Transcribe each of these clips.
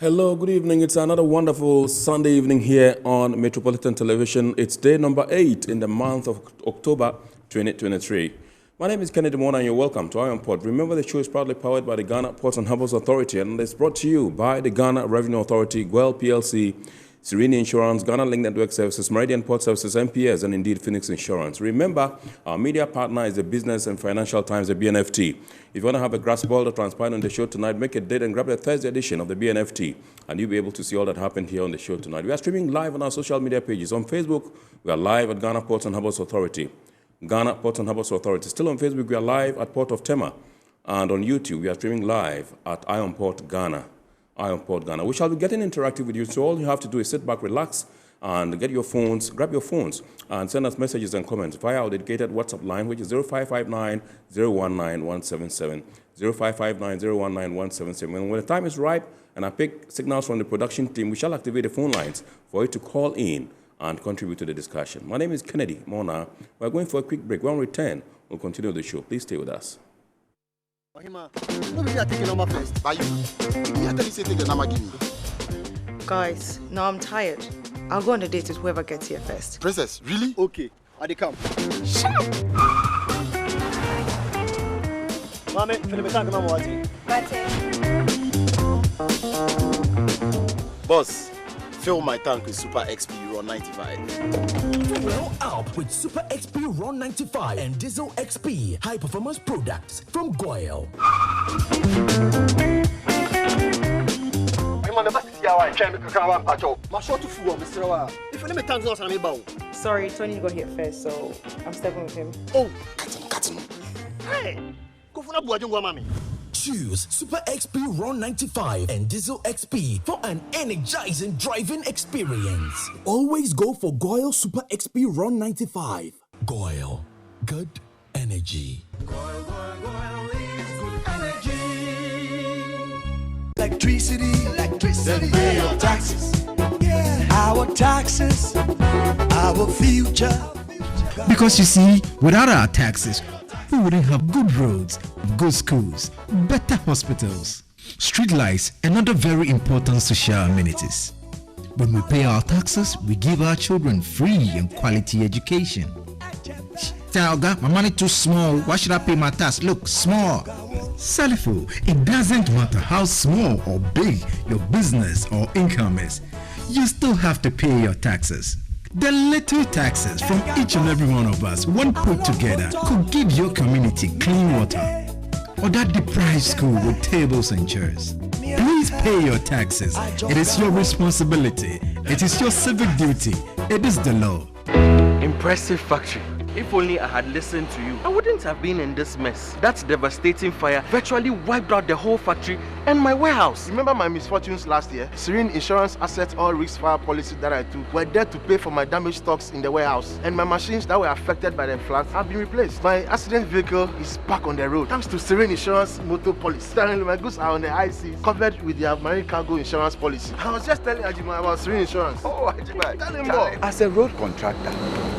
Hello, good evening. It's another wonderful Sunday evening here on Metropolitan Television. It's day number 8 in the month of October 2023. My name is Kennedy Mona and you're welcome to Iron Port. Remember, the show is proudly powered by the Ghana Ports and Harbours Authority and it's brought to you by the Ghana Revenue Authority, Guel PLC, Serene Insurance, Ghana Link Network Services, Meridian Port Services, MPS, and indeed Phoenix Insurance. Remember, our media partner is the Business and Financial Times, the BNFT. If you want to have a grasp of all that transpired on the show tonight, make a date and grab the Thursday edition of the BNFT, and you'll be able to see all that happened here on the show tonight. We are streaming live on our social media pages. On Facebook, we are live at Ghana Ports and Harbours Authority. Ghana Ports and Harbours Authority. Still on Facebook, we are live at Port of Tema. And on YouTube, we are streaming live at Iron Port Ghana. Iron Port Ghana. We shall be getting interactive with you, so all you have to do is sit back, relax, and get your phones, grab your phones, and send us messages and comments via our dedicated WhatsApp line, which is 0559 019 177, 0559 019 177. And when the time is ripe and I pick signals from the production team, we shall activate the phone lines for you to call in and contribute to the discussion. My name is Kennedy Mona. We're going for a quick break. When we return, we'll continue the show. Please stay with us. Guys, now I'm tired. I'll go on a date with whoever gets here first. Princess, really? Okay, I dey come. Shut up! Mame, finish my mama wati. Boss, fill my tank with Super XP Euro 95. Well up with Super XP Ron 95 and Diesel XP high performance products from Goyle. Sorry, Tony got here first, so I'm stepping with him. Oh, cut him. Hey, go for that. Choose Super XP Ron 95 and Diesel XP for an energizing driving experience. Always go for Goyle Super XP Ron 95. Goyle, good energy. Goyle is good energy. Electricity, then pay your taxes. Yeah. Our taxes, our future. Because you see, without our taxes, we wouldn't have good roads, good schools, better hospitals, street lights, and other very important social amenities. When we pay our taxes, we give our children free and quality education. Talga, my money too small. Why should I pay my tax? Look, small. Salifo, it doesn't matter how small or big your business or income is. You still have to pay your taxes. The little taxes from each and every one of us, when put together, could give your community clean water or that deprived school with tables and chairs. Please pay your taxes. It is your responsibility. It is your civic duty. It is the law. Impressive factory. If only I had listened to you, I wouldn't have been in this mess. That devastating fire virtually wiped out the whole factory and my warehouse. Remember my misfortunes last year? Serene Insurance Asset All Risk Fire policy that I took were there to pay for my damaged stocks in the warehouse. And my machines that were affected by the floods have been replaced. My accident vehicle is back on the road thanks to Serene Insurance motor policy. Currently, my goods are on the high seas, covered with their marine cargo insurance policy. I was just telling Ajima about Serene Insurance. Oh, Ajima, tell him more. As a road contractor,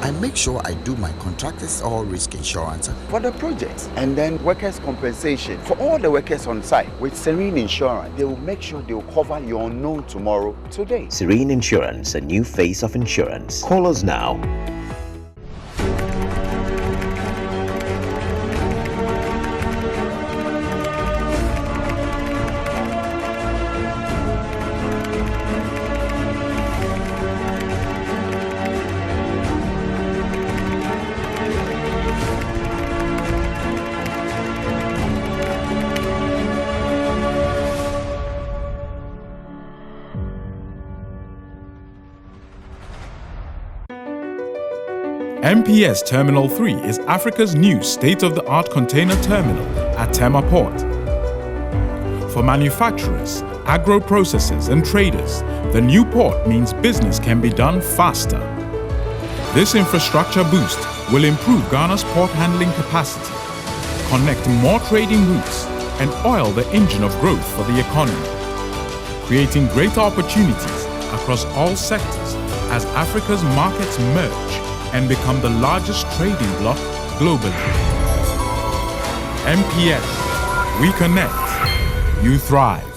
I make sure I do my contractors all risk insurance for the projects and then workers' compensation for all the workers on site. With Serene Insurance, they will make sure they will cover your unknown tomorrow today. Serene Insurance, a new face of insurance. Call us now. MPS Terminal 3 is Africa's new state-of-the-art container terminal at Tema Port. For manufacturers, agro-processors and traders, the new port means business can be done faster. This infrastructure boost will improve Ghana's port handling capacity, connect more trading routes, and oil the engine of growth for the economy, creating greater opportunities across all sectors as Africa's markets merge and become the largest trading bloc globally. MPS, we connect, you thrive.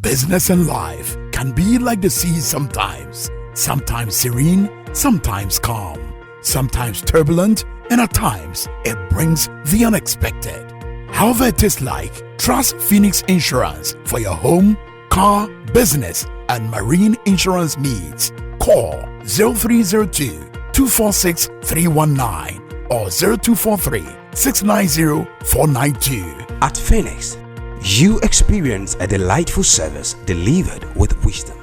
Business and life can be like the sea sometimes. Sometimes serene, sometimes calm, sometimes turbulent, and at times it brings the unexpected. However it is like, trust Phoenix Insurance for your home, car, business, and marine insurance needs. Call 0302 246 319 or 0243 690 492. At Phoenix, you experience a delightful service delivered with wisdom.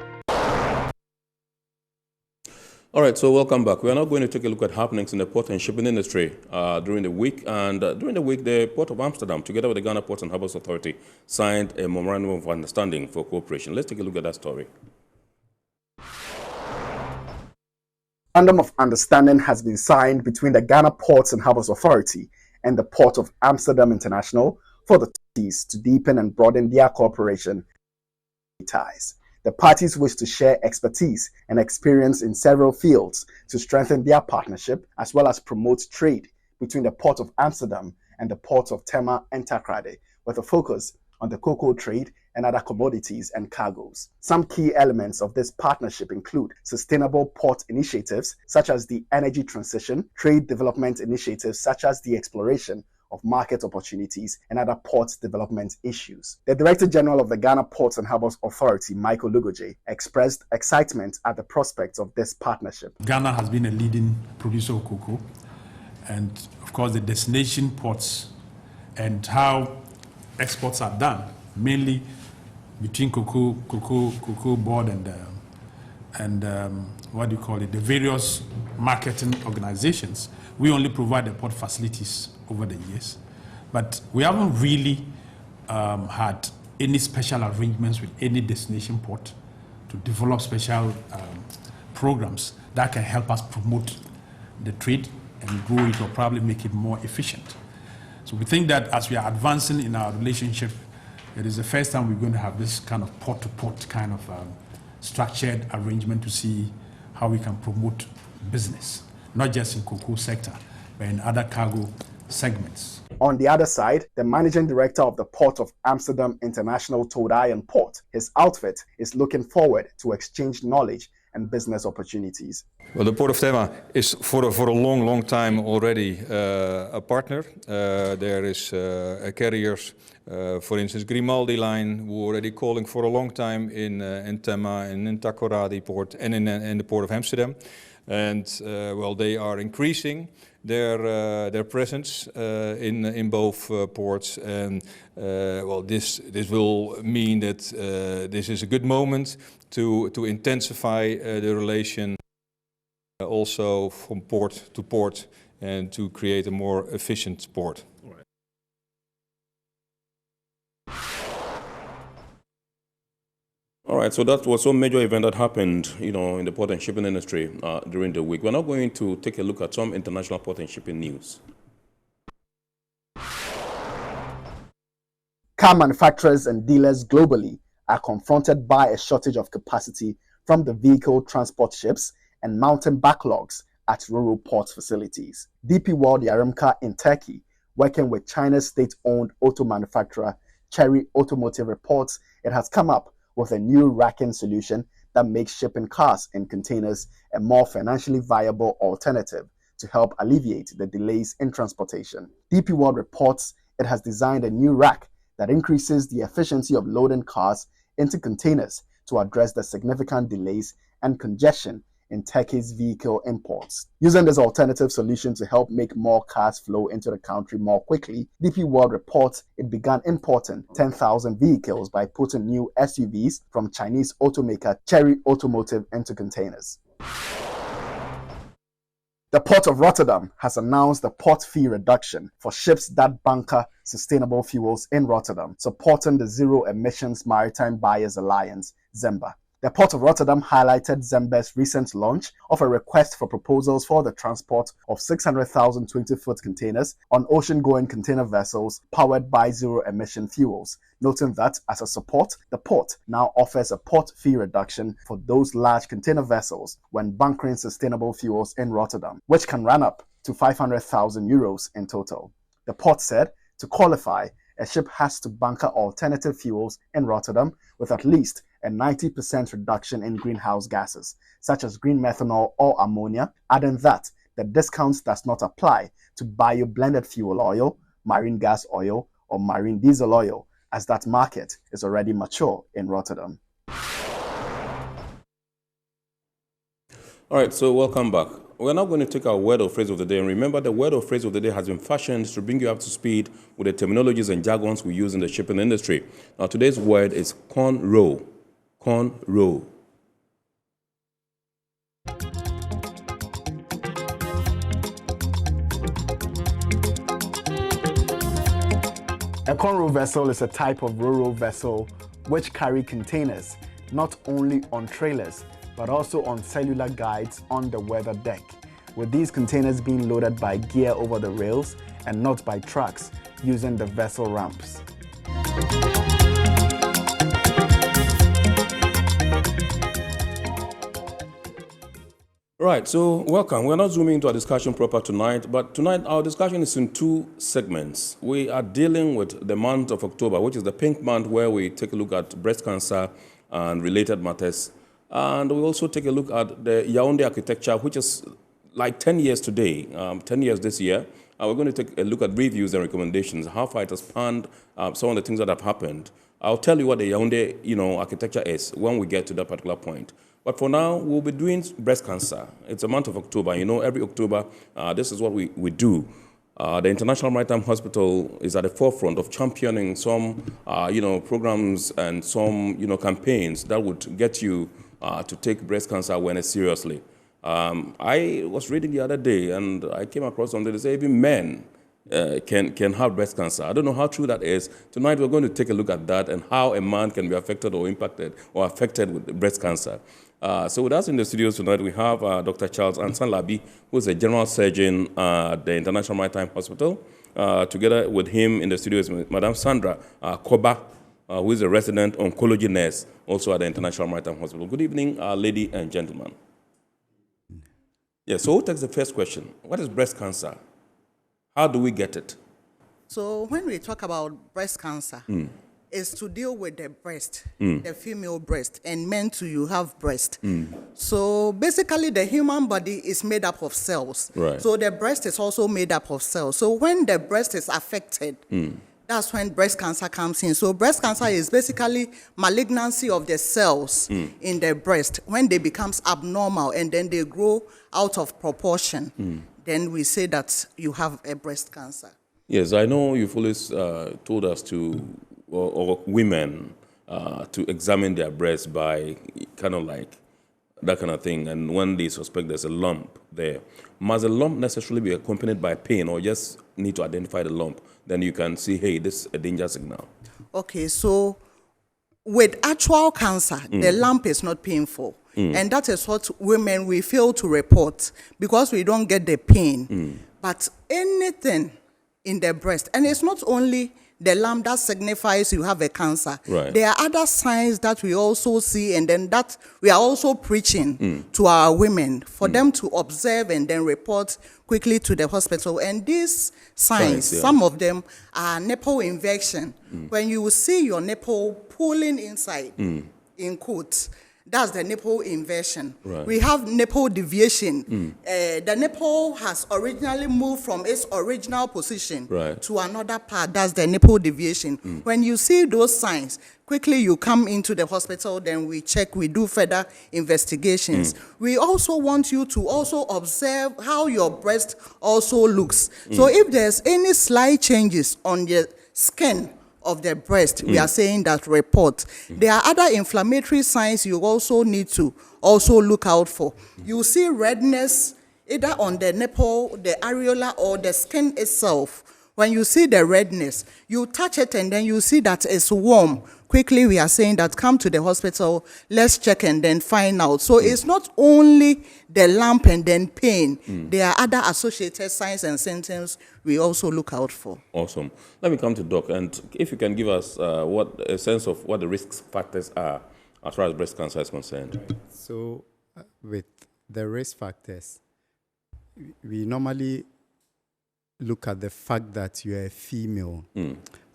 All right, so welcome back. We are now going to take a look at happenings in the port and shipping industry during the week. And during the week, the Port of Amsterdam, together with the Ghana Ports and Harbours Authority, signed a memorandum of understanding for cooperation. Let's take a look at that story. Memorandum of Understanding has been signed between the Ghana Ports and Harbours Authority and the Port of Amsterdam International for the parties to deepen and broaden their cooperation ties. The parties wish to share expertise and experience in several fields to strengthen their partnership as well as promote trade between the Port of Amsterdam and the Port of Tema and Takoradi, with a focus on the cocoa trade and other commodities and cargoes. Some key elements of this partnership include sustainable port initiatives such as the energy transition, trade development initiatives such as the exploration of market opportunities and other port development issues. The Director General of the Ghana Ports and Harbours Authority, Michael Lugoje, expressed excitement at the prospects of this partnership. Ghana has been a leading producer of cocoa, and of course the destination ports and how exports are done, mainly between cocoa board and what do you call it, the various marketing organizations. We only provide the port facilities over the years, but we haven't really had any special arrangements with any destination port to develop special programs that can help us promote the trade and grow it or probably make it more efficient. So we think that as we are advancing in our relationship, it is the first time we're going to have this kind of port-to-port kind of structured arrangement to see how we can promote business, not just in cocoa sector, but in other cargo segments. On the other side, the managing director of the Port of Amsterdam International told Iron Port his outfit is looking forward to exchange knowledge and business opportunities. Well, the Port of Tema is for a long time already a partner. There is carriers, for instance, Grimaldi line, who are already calling for a long time in Tema and in Takoradi port and in the Port of Amsterdam. And well, they are increasing their presence in both ports, and well, this will mean that this is a good moment to intensify the relation also from port to port and to create a more efficient port. All right, so that was one major event that happened, in the port and shipping industry during the week. We're now going to take a look at some international port and shipping news. Car manufacturers and dealers globally are confronted by a shortage of capacity from the vehicle transport ships and mounting backlogs at rural port facilities. DP World Yaremka in Turkey, working with China's state-owned auto manufacturer Chery Automotive, reports it has come up with a new racking solution that makes shipping cars and containers a more financially viable alternative to help alleviate the delays in transportation. DP World reports it has designed a new rack that increases the efficiency of loading cars into containers to address the significant delays and congestion in Turkey's vehicle imports. Using this alternative solution to help make more cars flow into the country more quickly, DP World reports it began importing 10,000 vehicles by putting new SUVs from Chinese automaker Chery Automotive into containers. The Port of Rotterdam has announced a port fee reduction for ships that bunker sustainable fuels in Rotterdam, supporting the Zero Emissions Maritime Buyers Alliance, ZEMBA. The Port of Rotterdam highlighted ZEMBA's recent launch of a request for proposals for the transport of 600,000 20-foot containers on ocean-going container vessels powered by zero-emission fuels, noting that as a support, the port now offers a port fee reduction for those large container vessels when bunkering sustainable fuels in Rotterdam, which can run up to 500,000 euros in total. The port said to qualify, a ship has to bunker alternative fuels in Rotterdam with at least a 90% reduction in greenhouse gases, such as green methanol or ammonia, adding that the discount does not apply to bio-blended fuel oil, marine gas oil, or marine diesel oil, as that market is already mature in Rotterdam. All right, so welcome back. We're now going to take our word or phrase of the day. And remember, the word or phrase of the day has been fashioned to bring you up to speed with the terminologies and jargons we use in the shipping industry. Now, today's word is corn row. Corn row. A corn-row vessel is a type of ro-ro vessel which carry containers not only on trailers but also on cellular guides on the weather deck, with these containers being loaded by gear over the rails and not by trucks using the vessel ramps. Right, so welcome. We're not zooming into our discussion proper tonight, but tonight our discussion is in two segments. We are dealing with the month of October, which is the pink month, where we take a look at breast cancer and related matters. And we also take a look at the Yaoundé architecture, which is like 10 years today, 10 years this year. We're going to take a look at reviews and recommendations, how far it has spanned, some of the things that have happened. I'll tell you what the Yaoundé, architecture is when we get to that particular point. But for now, we'll be doing breast cancer. It's a month of October. Every October, this is what we do. The International Maritime Hospital is at the forefront of championing some, programs and some, campaigns that would get you to take breast cancer awareness seriously. I was reading the other day, and I came across something that said even men can have breast cancer. I don't know how true that is. Tonight, we're going to take a look at that and how a man can be affected or impacted or affected with breast cancer. So with us in the studios tonight, we have Dr. Charles Ansan-Labi, who is a general surgeon at the International Maritime Hospital. Together with him in the studio is Madam Sandra Koba, who is a resident oncology nurse, also at the International Maritime Hospital. Good evening, lady and gentlemen. Yeah, so who takes the first question? What is breast cancer? How do we get it? So when we talk about breast cancer, is to deal with the breast, the female breast, and men too, you have breast. So basically the human body is made up of cells. Right. So the breast is also made up of cells. So when the breast is affected, that's when breast cancer comes in. So breast cancer is basically malignancy of the cells in the breast. When they becomes abnormal and then they grow out of proportion, then we say that you have a breast cancer. Yes, I know you've always told us to, or women, to examine their breasts by kind of like that kind of thing. And when they suspect there's a lump there, must the lump necessarily be accompanied by pain, or just need to identify the lump? Then you can see, hey, this is a danger signal. Okay, so with actual cancer, the lump is not painful. And that is what women, we fail to report because we don't get the pain. But anything in the breast, and it's not only the lump that signifies you have a cancer. Right. There are other signs that we also see, and then that we are also preaching to our women for them to observe and then report quickly to the hospital. And these signs, some of them are nipple inversion. When you see your nipple pulling inside, in quotes, that's the nipple inversion. Right. We have nipple deviation. The nipple has originally moved from its original position to another part. That's the nipple deviation. When you see those signs, quickly you come into the hospital, then we check, we do further investigations. We also want you to also observe how your breast also looks. So if there's any slight changes on your skin of the breast, we are saying that report. There are other inflammatory signs you also need to also look out for. You see redness either on the nipple, the areola, or the skin itself. When you see the redness, you touch it and then you see that it's warm. Quickly, we are saying that come to the hospital, let's check and then find out. So it's not only the lump and then pain. There are other associated signs and symptoms we also look out for. Awesome. Let me come to Doc, and if you can give us a sense of what the risk factors are as far as breast cancer is concerned. Right. So with the risk factors, we normally look at the fact that you're a female.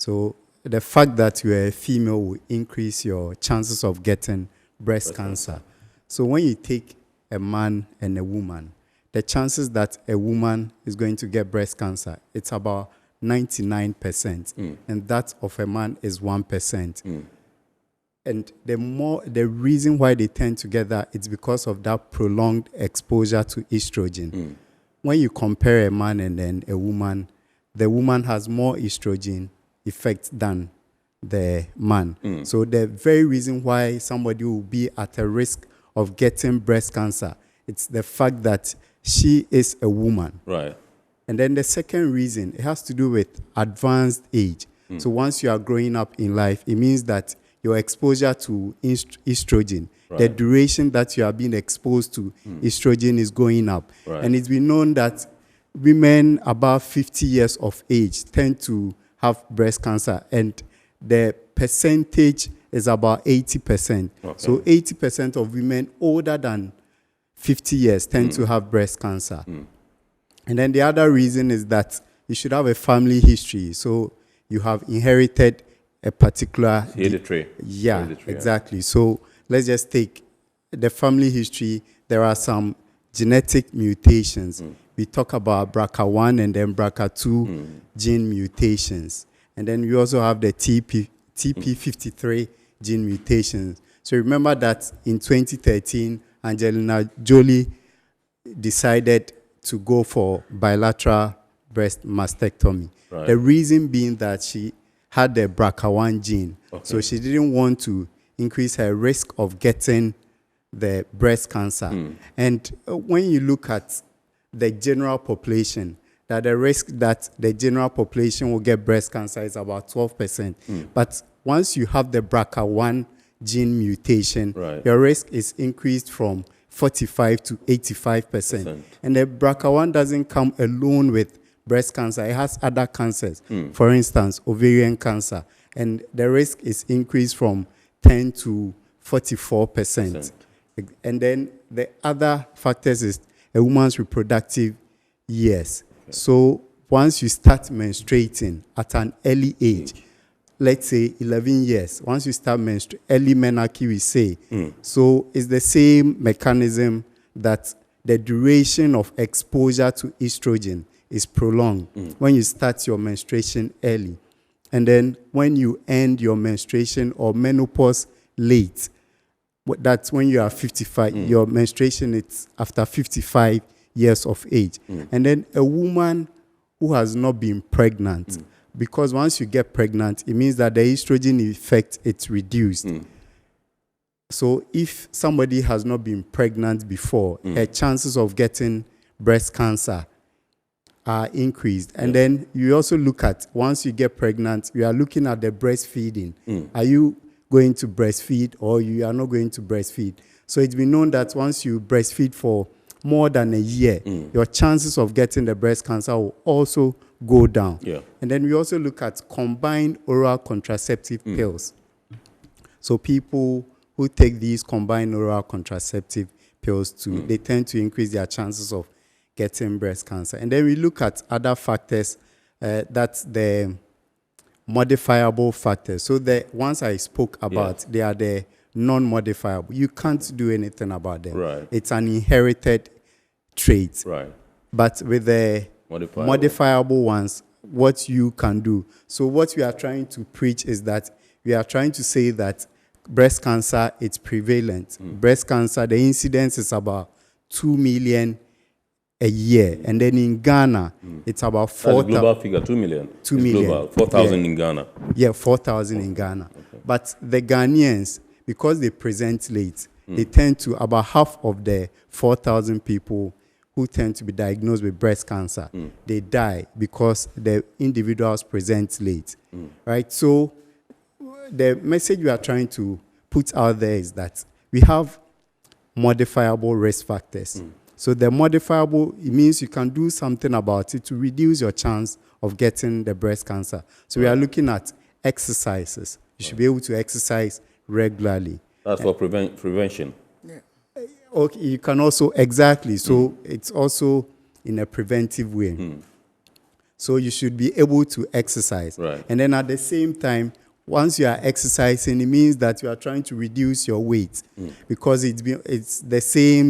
So the fact that you're a female will increase your chances of getting breast cancer. So when you take a man and a woman, the chances that a woman is going to get breast cancer, it's about 99%, and that of a man is 1%. And the reason why they tend to get that, it's because of that prolonged exposure to estrogen. When you compare a man and then a woman, the woman has more estrogen effect than the man. So the very reason why somebody will be at a risk of getting breast cancer, it's the fact that she is a woman. Right. And then the second reason, it has to do with advanced age. So once you are growing up in life, it means that your exposure to estrogen, the duration that you are being exposed to estrogen is going up. And it's been known that women above 50 years of age tend to have breast cancer, and the percentage is about 80%. So 80% of women older than 50 years tend to have breast cancer. And then the other reason is that you should have a family history. So you have inherited a particular... Hereditary. Yeah, exactly. So let's just take the family history. There are some genetic mutations. We talk about BRCA1 and then BRCA2 gene mutations. And then we also have the TP53 gene mutations. So remember that in 2013, Angelina Jolie decided to go for bilateral breast mastectomy. The reason being that she had the BRCA1 gene. So she didn't want to increase her risk of getting the breast cancer. And when you look at the general population, that the risk that the general population will get breast cancer is about 12%. But once you have the BRCA1 gene mutation, your risk is increased from 45 to 85%. And the BRCA1 doesn't come alone with breast cancer. It has other cancers, for instance, ovarian cancer. And the risk is increased from 10 to 44%. And then the other factors is a woman's reproductive years. So once you start menstruating at an early age, let's say 11 years, once you start menstruating, early menarche we say, so it's the same mechanism that the duration of exposure to estrogen is prolonged when you start your menstruation early. And then when you end your menstruation or menopause late, that's when you are 55, your menstruation is after 55 years of age. And then a woman who has not been pregnant, because once you get pregnant, it means that the estrogen effect is reduced. So if somebody has not been pregnant before, her chances of getting breast cancer are increased. And then you also look at, once you get pregnant, you are looking at the breastfeeding. Are you going to breastfeed or you are not going to breastfeed? So it's been known that once you breastfeed for more than a year, your chances of getting the breast cancer will also go down. And then we also look at combined oral contraceptive pills. So people who take these combined oral contraceptive pills too, they tend to increase their chances of getting breast cancer. And then we look at other factors, that's the modifiable factors. So the ones I spoke about, they are the non-modifiable. You can't do anything about them. It's an inherited trait. But with the modifiable ones, what you can do. So what we are trying to preach is that we are trying to say that breast cancer is prevalent. Breast cancer, the incidence is about 2 million a year. And then in Ghana, it's about 4,000. Global figure, 2 million. 2 million. Global, 4,000 in Ghana. Yeah, 4,000 in Ghana. But the Ghanaians, because they present late, they tend to, about half of the 4,000 people who tend to be diagnosed with breast cancer, they die because the individuals present late. Right? So the message we are trying to put out there is that we have modifiable risk factors. So the modifiable, it means you can do something about it to reduce your chance of getting the breast cancer. So we are looking at exercises. You should be able to exercise regularly. That's for prevention. Okay, you can also, exactly. So it's also in a preventive way. So you should be able to exercise. Right. And then at the same time, once you are exercising, it means that you are trying to reduce your weight because it's the same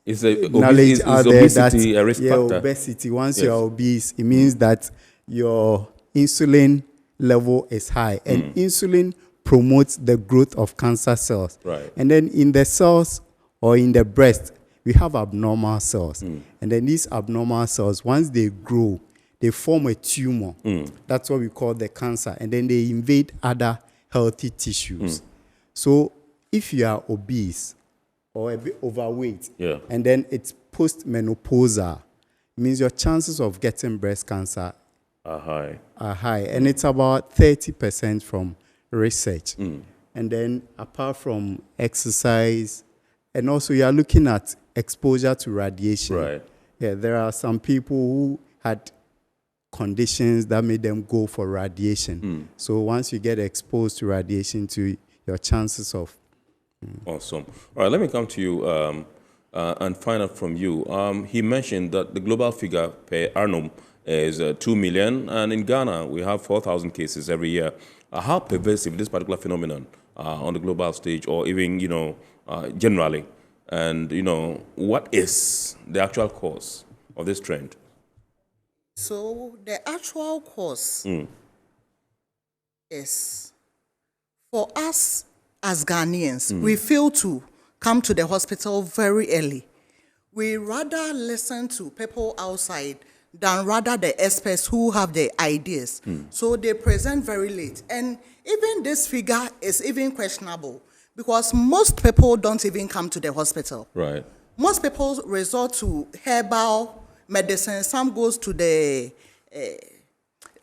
knowledge out there obesity that a risk factor? Obesity. Once you are obese, it means that your insulin level is high, and insulin promotes the growth of cancer cells. Right. And then in the cells or in the breast, we have abnormal cells. And then these abnormal cells, once they grow, they form a tumor. That's what we call the cancer. And then they invade other healthy tissues. So if you are obese or a bit overweight, and then it's post-menopausal, it means your chances of getting breast cancer are high. And it's about 30% from research. And then apart from exercise, and also you are looking at exposure to radiation. Right. Yeah, there are some people who had conditions that made them go for radiation. So once you get exposed to radiation, to your chances of... Awesome. All right, let me come to you and find out from you. He mentioned that the global figure per annum is 2 million, and in Ghana, we have 4,000 cases every year. How pervasive this particular phenomenon on the global stage, or even, generally? And, what is the actual cause of this trend? So the actual cause is, for us as Ghanaians, we fail to come to the hospital very early. We rather listen to people outside than rather the experts who have the ideas. So they present very late. And even this figure is even questionable because most people don't even come to the hospital. Right. Most people resort to herbal medicine. Some goes to the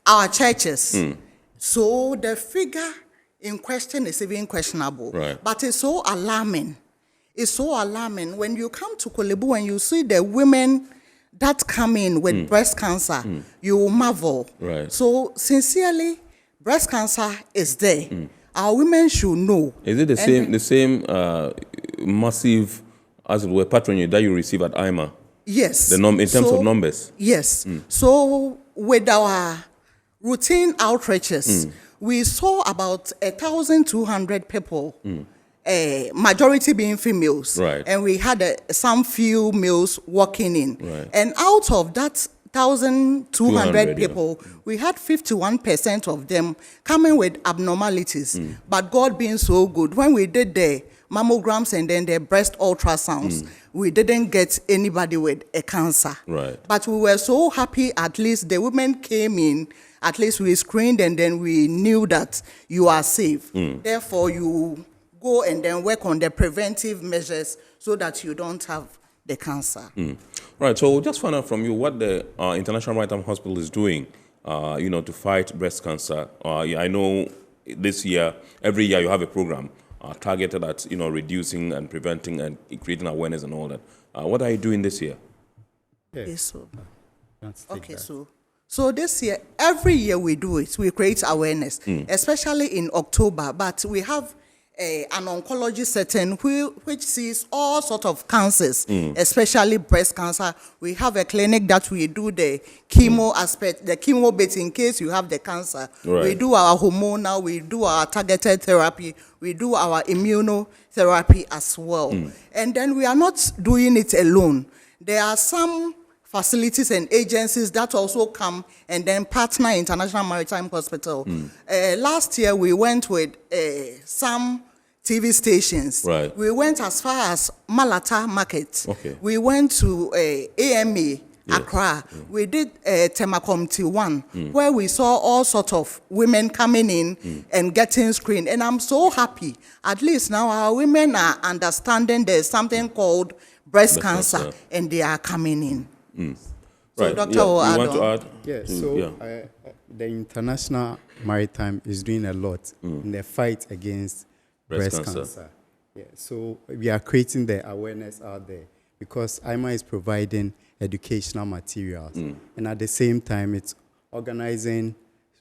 our churches. So the figure in question is even questionable. Right. But it's so alarming. It's so alarming. When you come to Kolebu and you see the women that come in with breast cancer, you will marvel. Right. So sincerely, breast cancer is there. Our women should know. Is it the same massive, as it were, patronage that you receive at IMaH? Yes. In terms of numbers? Yes. So with our routine outreaches, we saw about 1,200 people, majority being females. Right. And we had some few males walking in. Right. And out of that 1,200 people, yeah. we had 51% of them coming with abnormalities. But God being so good, when we did the mammograms and then the breast ultrasounds, we didn't get anybody with a cancer. Right. But we were so happy, at least the women came in, at least we screened and then we knew that you are safe. Therefore, you go and then work on the preventive measures so that you don't have the cancer. Right, so we'll just find out from you what the International Maritime Hospital is doing, to fight breast cancer. I know this year, every year you have a program targeted at, reducing and preventing and creating awareness and all that. What are you doing this year? Yes. Okay, so this year, every year we do it, we create awareness, especially in October, but we have an oncology setting which sees all sorts of cancers, especially breast cancer. We have a clinic that we do the chemo aspect, the chemo bit in case you have the cancer. Right. We do our hormonal, we do our targeted therapy, we do our immunotherapy as well. And then we are not doing it alone. There are some facilities and agencies that also come and then partner International Maritime Hospital. Last year, we went with some TV stations. Right. We went as far as Malata Market. Okay. We went to AMA, Accra. We did Tema Committee 1, where we saw all sorts of women coming in and getting screened. And I'm so happy. At least now our women are understanding there's something called breast cancer, and they are coming in. So Right. Dr. You want to add? The International Maritime is doing a lot in the fight against breast cancer. Yeah, so we are creating the awareness out there because IMaH is providing educational materials. And at the same time, it's organizing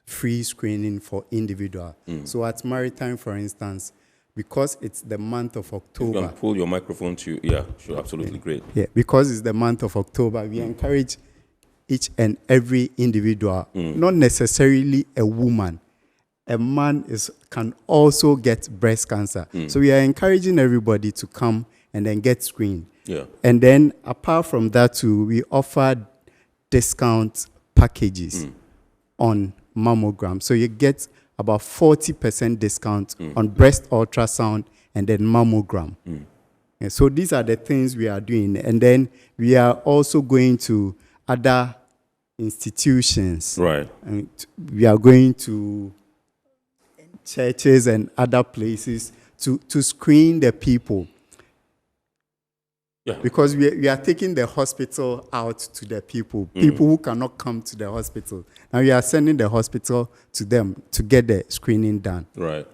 free screening for individuals. So at Maritime, for instance, because it's the month of October. You can pull your microphone to, yeah, sure, absolutely, great. Yeah, because it's the month of October, we encourage each and every individual, not necessarily a woman. A man can also get breast cancer. So we are encouraging everybody to come and then get screened. Yeah. And then apart from that too, we offer discount packages on mammogram. So you get about 40% discount on breast ultrasound and then mammogram. And so these are the things we are doing. And then we are also going to other institutions. Right. And we are going to churches and other places to screen the people. Yeah. Because we are taking the hospital out to the people who cannot come to the hospital. Now we are sending the hospital to them to get the screening done. Right.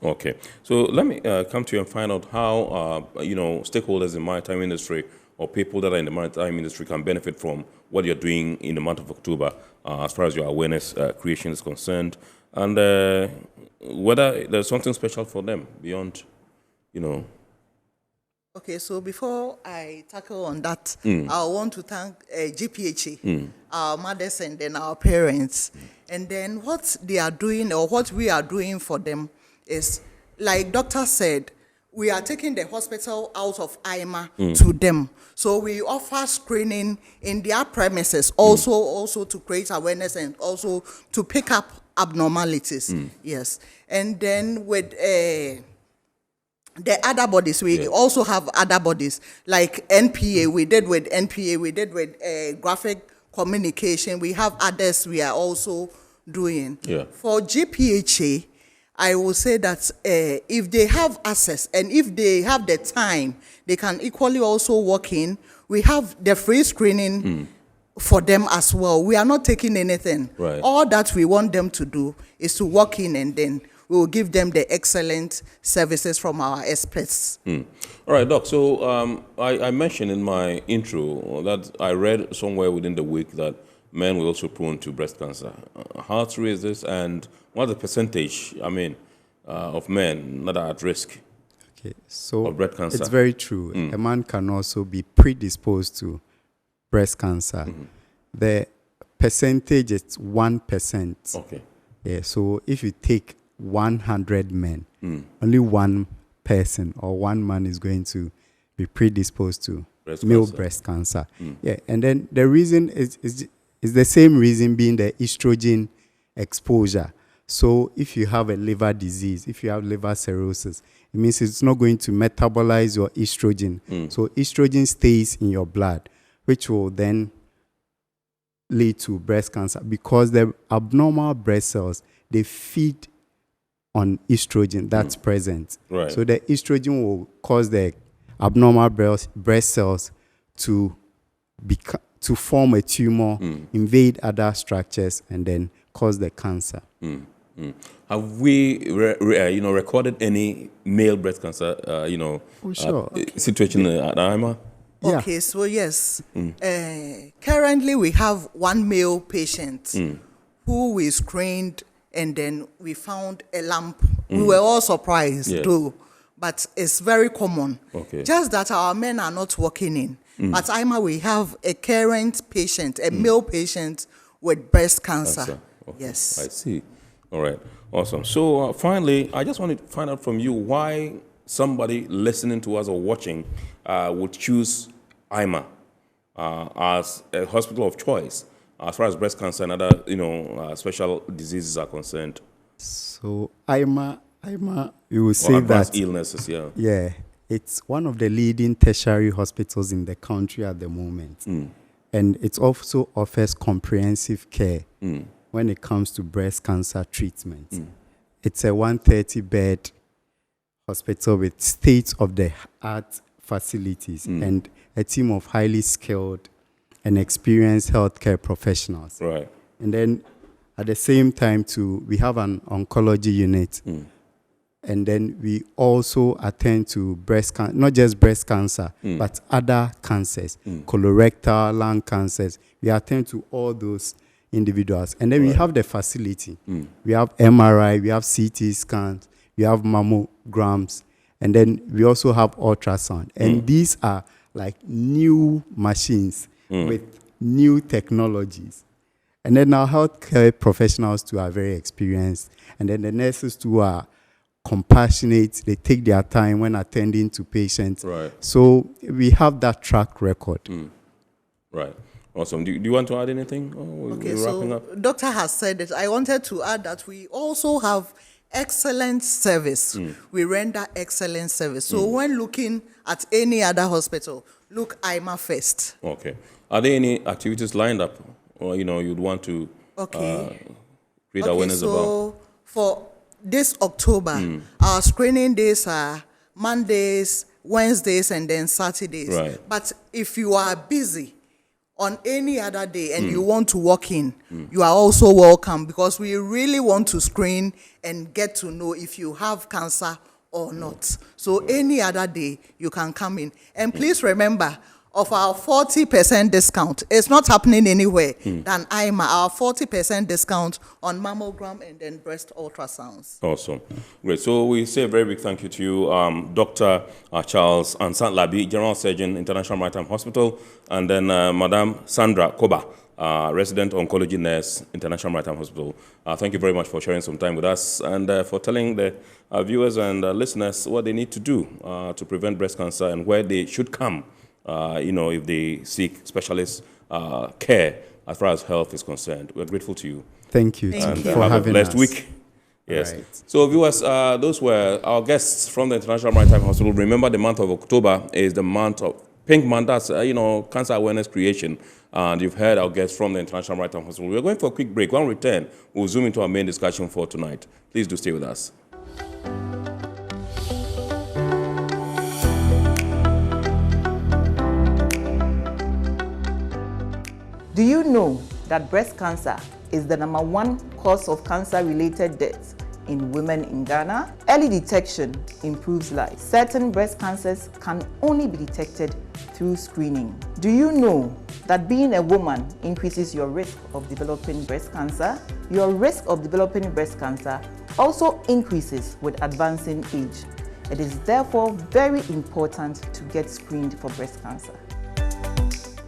Okay. So let me come to you and find out how, stakeholders in the maritime industry or people that are in the maritime industry can benefit from what you're doing in the month of October as far as your awareness creation is concerned, and whether there's something special for them beyond, Okay, so before I tackle on that, I want to thank GPHA, our mothers and then our parents. And then what they are doing or what we are doing for them is, like Doctor said, we are taking the hospital out of IMaH to them. So we offer screening in their premises, also to create awareness and also to pick up abnormalities. Yes. And then with the other bodies, we also have other bodies like NPA. We did with NPA. We did with graphic communication. We have others we are also doing. Yeah. For GPHA, I will say that if they have access and if they have the time, they can equally also walk in. We have the free screening for them as well. We are not taking anything. Right. All that we want them to do is to walk in, and then we will give them the excellent services from our experts. All right, Doc. So I mentioned in my intro that I read somewhere within the week that men were also prone to breast cancer. How true is this, and what's the percentage, of men that are at risk of breast cancer? It's very true. A man can also be predisposed to breast cancer. The percentage is 1%. Okay. Yeah, so if you take 100 men, only one person or one man is going to be predisposed to breast cancer. Yeah, and then the reason is the same reason, being the estrogen exposure. So if you have a liver disease, if you have liver cirrhosis, it means it's not going to metabolize your estrogen. So estrogen stays in your blood, which will then lead to breast cancer, because the abnormal breast cells, they feed on estrogen that's present. Right. So the estrogen will cause the abnormal breast cells to form a tumor, invade other structures, and then cause the cancer. Have we, recorded any male breast cancer, situation at IMaH? Okay, so yes. Currently, we have one male patient who we screened, and then we found a lump. We were all surprised too, but it's very common. Okay. Just that our men are not walking in. At IMaH, we have a current patient, a male patient with breast cancer. Okay. Yes. I see. All right. Awesome. So finally, I just wanted to find out from you why somebody listening to us or watching would choose IMaH as a hospital of choice as far as breast cancer and other, special diseases are concerned. So IMaH, you will say advanced that illnesses, yeah, it's one of the leading tertiary hospitals in the country at the moment, and it also offers comprehensive care when it comes to breast cancer treatment. It's a 130-bed hospital with state-of-the-art facilities and a team of highly skilled and experienced healthcare professionals. Right. And then at the same time too, we have an oncology unit. And then we also attend to breast cancer, not just breast cancer, but other cancers, colorectal, lung cancers. We attend to all those individuals. And then we have the facility. We have MRI, we have CT scans, we have mammograms, and then we also have ultrasound. And these are like new machines with new technologies. And then our healthcare professionals too are very experienced. And then the nurses too are compassionate. They take their time when attending to patients. Right. So we have that track record. Right. Awesome. Do you want to add anything? Okay, so Doctor has said it. I wanted to add that we also have excellent service. We render excellent service. So when looking at any other hospital, look IMaH first. Okay. Are there any activities lined up, or you'd want to create awareness about? So for this October, our screening days are Mondays, Wednesdays, and then Saturdays. Right. But if you are busy on any other day and you want to walk in, you are also welcome, because we really want to screen and get to know if you have cancer or not. So any other day you can come in. And please remember, of our 40% discount, it's not happening anywhere than IMaH. Our 40% discount on mammogram and then breast ultrasounds. Awesome. Great. So we say a very big thank you to you, Dr. Charles Ansant-Labi, General Surgeon, International Maritime Hospital, and then Madam Sandra Koba, Resident Oncology Nurse, International Maritime Hospital. Thank you very much for sharing some time with us and for telling the viewers and listeners what they need to do to prevent breast cancer and where they should come, if they seek specialist care as far as health is concerned. We're grateful to you. Thank you and for have having a blessed us. week. Yes. Right. So viewers, those were our guests from the International Maritime Hospital. Remember, the month of October is the month of Pink Month. That's cancer awareness creation. And you've heard our guests from the International Maritime Hospital. We're going for a quick break. When we return, we'll zoom into our main discussion for tonight. Please do stay with us. Do you know that breast cancer is the #1 cause of cancer-related deaths in women in Ghana? Early detection improves life. Certain breast cancers can only be detected through screening. Do you know that being a woman increases your risk of developing breast cancer? Your risk of developing breast cancer also increases with advancing age. It is therefore very important to get screened for breast cancer.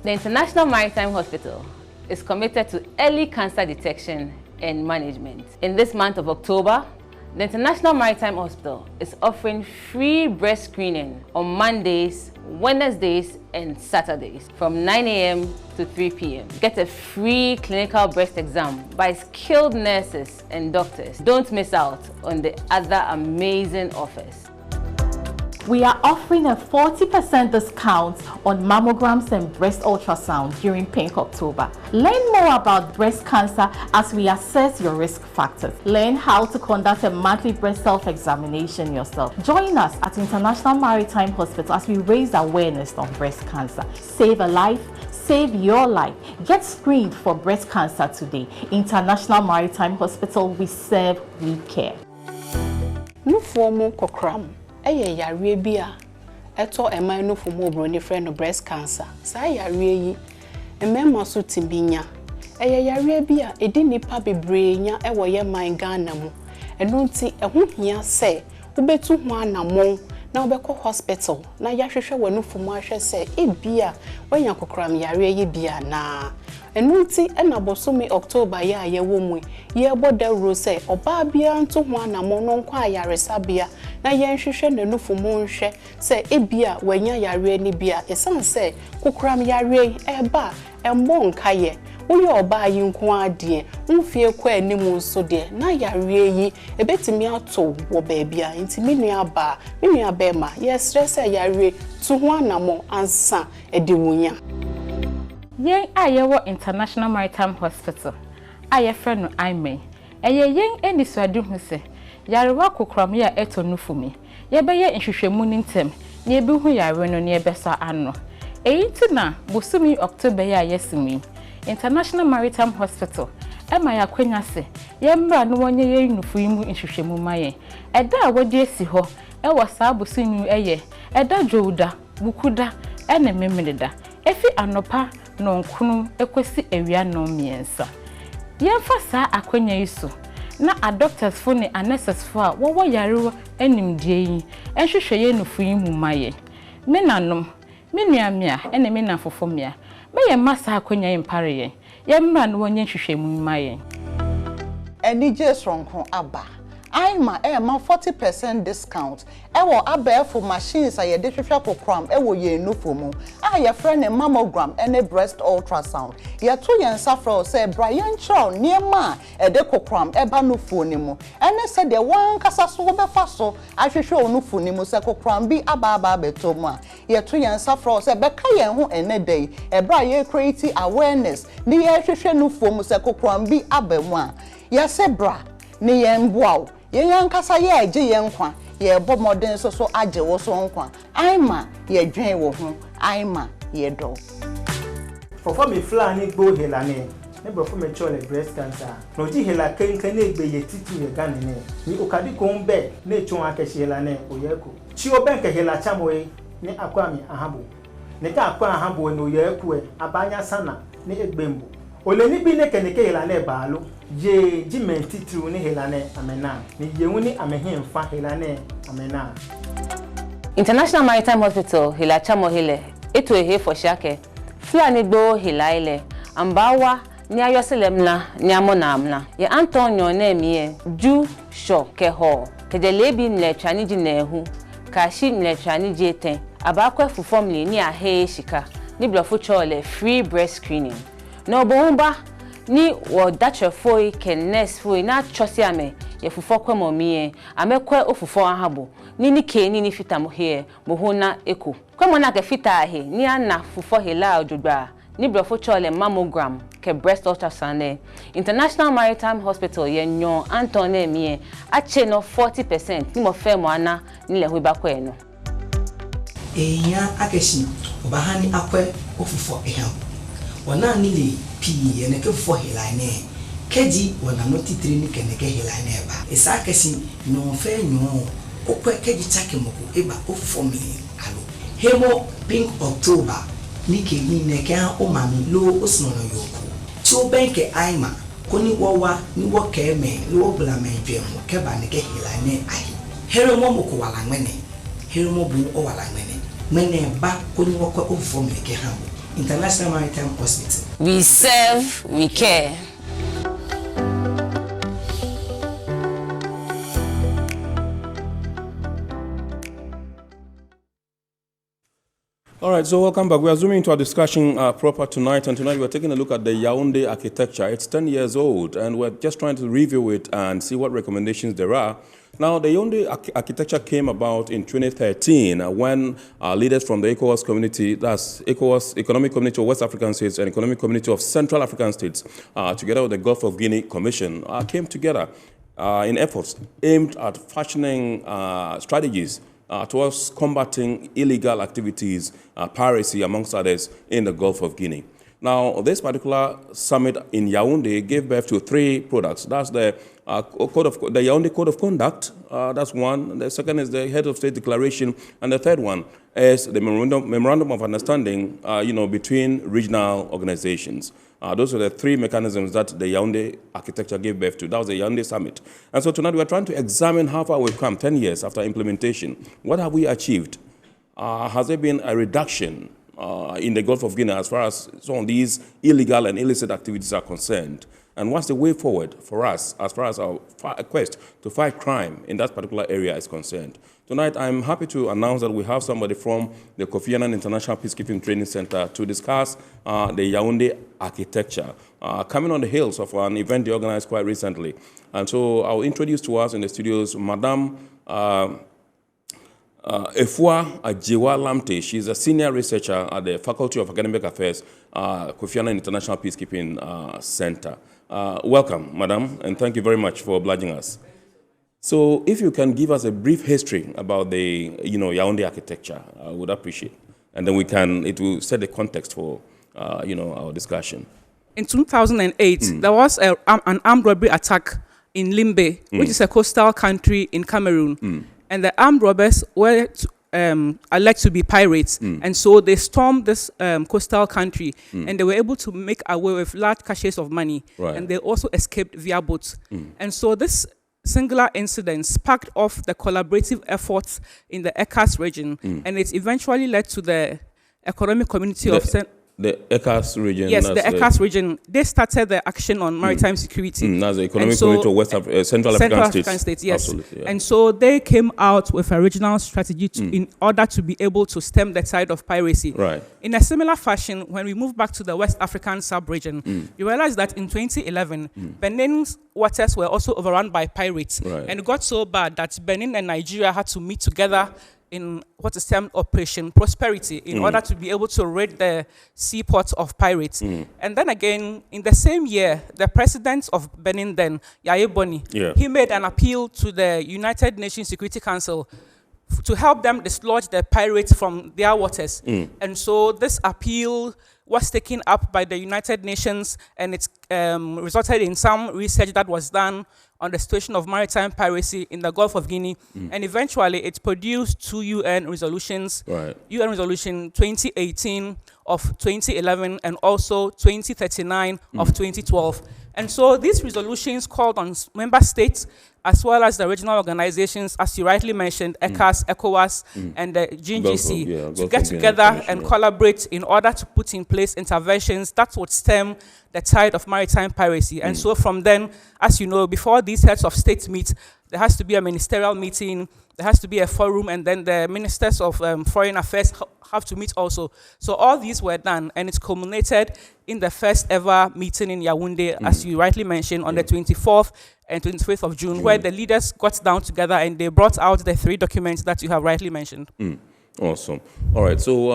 The International Maritime Hospital is committed to early cancer detection and management. In this month of October, the International Maritime Hospital is offering free breast screening on Mondays, Wednesdays, and Saturdays from 9 a.m. to 3 p.m. Get a free clinical breast exam by skilled nurses and doctors. Don't miss out on the other amazing offers. We are offering a 40% discount on mammograms and breast ultrasound during Pink October. Learn more about breast cancer as we assess your risk factors. Learn how to conduct a monthly breast self-examination yourself. Join us at International Maritime Hospital as we raise awareness on breast cancer. Save a life, save your life. Get screened for breast cancer today. International Maritime Hospital, we serve, we care. Eye yare bi a eto eman no fo mo bro ne friend no breast cancer sa yare yi emema so tibinya eye yare bi a edi nipa bebre nya ewo ye man Ghana mu eno nti eho hia se ubetu ho anamon na obekọ hospital na yahwehwe wanu fo mo ahwe se ebia wanya kokram yare yi bia na eno nti na bosomi October ya yewo mu ye boda ro se oba bia nto ho anamon no nkwa ayaresa bia na yenhwehwe nanu fo mo nhwe se ebia wanya yare ni bia esan se kokram yare eba embo nkaye uye oba yi nko ade mfie kwa animu nso de na yare yi ebetimi ato wo baabia nti menu aba ma ye stress yare tu ho anamo ansa ede wunya Yen ayewo International Maritime Hospital aye friend no IMaH eye yen eniswadu hu se yarewa kokram ya eto nufumi ye beye nhwehwemu ntem na ebi hu yare no na ebesa ano eyitina bosumi October ya yesimi International Maritime Hospital ema ya kwenya se ye mbra no wonye ye nufuimu nhwehwemu maye eda a wodi esi ho ewo saa bosumi eye eda dwuda bukuda ene memededa efi anopa no nkunu ekosi ewia no miensa yemfa saa akwenya yiso na a doctors for ne a nurses for wo yare animdie yi enhwehwe ye nufuimu maye menanom menuamia ene menafofomia Be ye masa akonya impare ye. Ye mra no wonye hwehwemu ma ye. Eni je sonko aba. IMaH ma 40% discount. Ewo abefo machines a ye de hwehwe kokram ewo ye nufo mu. A ye friend mammogram ene breast ultrasound. Ye to ye nsafro say Brian Chow niema e de kokram eba nufo ni mu. Ene se de wan kasa so wo befa so ahwehwe onufo ni mu se kokram bi aba beto mu a. Ye to ye nsafro say beka ye ho ene dey. E bra ye create awareness ni ye hwehwe nufo mu se kokram bi aba mu a. Ye se bra ni ye mboa ye yankasa ye age ye nkwa ye bo modern so age wo so nkwa IMaH ye dwen wo ho IMaH ye do for me flan go helane ne bro for me chole breast cancer no ji hela kenken na egbe ye titu ye gane ne ni okadi ko nbe na chon akehye helane oyeko chi obenke hela chamoe ni akwa mi ahabo ne ka akwa ahabo no oyeko e abanya sana ne egbembo oleni bi ne keneke helane baalo ye jimenti tru ni helane amena ni yewuni amehemfa helane amena. International Maritime Hospital hila chamo hile eto ehe for shake fla gbo hila ile ambawa ni ayoselemna ni amona amna ye Antonio na emie ju sho ke ho kedelebi mlechani ji na ehu kashi mlechani ji eten abakwa fu family ni ahe shika ni blofo chole free breast screening no bomba ni wo dache foi kenes foi na chosi ame ye fufo kwemo mie amekwe ofufo ahabo ni keni ni fita mo he mo hona eko kwemo na ke fita he ni ana fufo hela odugba ni brofo chole mammogram ke breast ultrasound International Maritime Hospital ye nyon Antone mie ache no 40% ni mo fe mo ana ni le hwe bakwe no eya akeshi obahani akwe ofufo eham wana nile pi ene ke fo helane keji wana notitiri ni keneke helane ba esa kesi no fe nyo okwe keji chake moko eba ofufo mi alo hemo pink October ni kegi ne ka o mami lo osnono yoko ti o benke IMaH koni wowa ni wo keme lo bla menjwe mo ke ba ne ke helane ahi hero mo moko wala ngene hero mo bu o wala ngene mene ba koni wo ko ofufo mi ke hambo International Maritime Hospital. We serve, we care. All right, so welcome back. We are zooming into our discussion proper tonight, and tonight we're taking a look at the Yaoundé architecture. It's 10 years old, and we're just trying to review it and see what recommendations there are. Now, the Yaoundé architecture came about in 2013 when leaders from the ECOWAS community, that's ECOWAS Economic Community of West African States and Economic Community of Central African States, together with the Gulf of Guinea Commission, came together in efforts aimed at fashioning strategies towards combating illegal activities, piracy, amongst others, in the Gulf of Guinea. Now, this particular summit in Yaoundé gave birth to 3 products. That's the Yaoundé Code of Conduct, that's one. The second is the Head of State Declaration, and the third one is the Memorandum of Understanding, between regional organizations. Those are the 3 mechanisms that the Yaoundé architecture gave birth to. That was the Yaoundé summit. And so tonight we're trying to examine how far we've come 10 years after implementation. What have we achieved? Has there been a reduction in the Gulf of Guinea as far as some of these illegal and illicit activities are concerned? And what's the way forward for us as far as our quest to fight crime in that particular area is concerned? Tonight, I'm happy to announce that we have somebody from the Kofi Annan International Peacekeeping Training Center to discuss the Yaoundé architecture, coming on the heels of an event they organized quite recently. And so I'll introduce to us in the studios Madame Efua Ajewa Lamte. She's a senior researcher at the Faculty of Academic Affairs, Kofi Annan International Peacekeeping Center. Welcome, Madam, and thank you very much for obliging us. So if you can give us a brief history about the Yaoundé architecture, I would appreciate. And then it will set the context for our discussion. In 2008, there was an armed robbery attack in Limbe, which is a coastal country in Cameroon. And the armed robbers were alleged to be pirates. And so they stormed this coastal country and they were able to make away with large caches of money. Right. And they also escaped via boats. And so this singular incident sparked off the collaborative efforts in the ECAS region, and it eventually led to the Economic Community of The ECAS region. Yes, the ECAS region. They started the action on maritime security. That's the economic community of West Central African States. Yes. Absolutely. Yeah. And so they came out with a regional strategy in order to be able to stem the tide of piracy. Right. In a similar fashion, when we move back to the West African sub-region, you realize that in 2011, Benin's waters were also overrun by pirates. Right. And it got so bad that Benin and Nigeria had to meet together in what is termed Operation Prosperity in order to be able to rid the seaports of pirates. And then again, in the same year, the president of Benin then, Yaya Boni, he made an appeal to the United Nations Security Council to help them dislodge the pirates from their waters. And so this appeal was taken up by the United Nations, and it's resulted in some research that was done on the situation of maritime piracy in the Gulf of Guinea, and eventually it produced 2 UN resolutions, UN Resolution 2018 of 2011 and also 2039 of 2012. And so these resolutions called on member states as well as the regional organizations, as you rightly mentioned, ECAS, ECOWAS, and the GNGC, to get together and collaborate in order to put in place interventions that would stem the tide of maritime piracy. And so from then, as you know, before these heads of states meet, there has to be a ministerial meeting, there has to be a forum, and then the ministers of foreign affairs have to meet also. So all these were done, and it's culminated in the first ever meeting in Yaoundé, as you rightly mentioned, on the 24th and 25th of June, where the leaders got down together and they brought out the 3 documents that you have rightly mentioned. Awesome. All right. So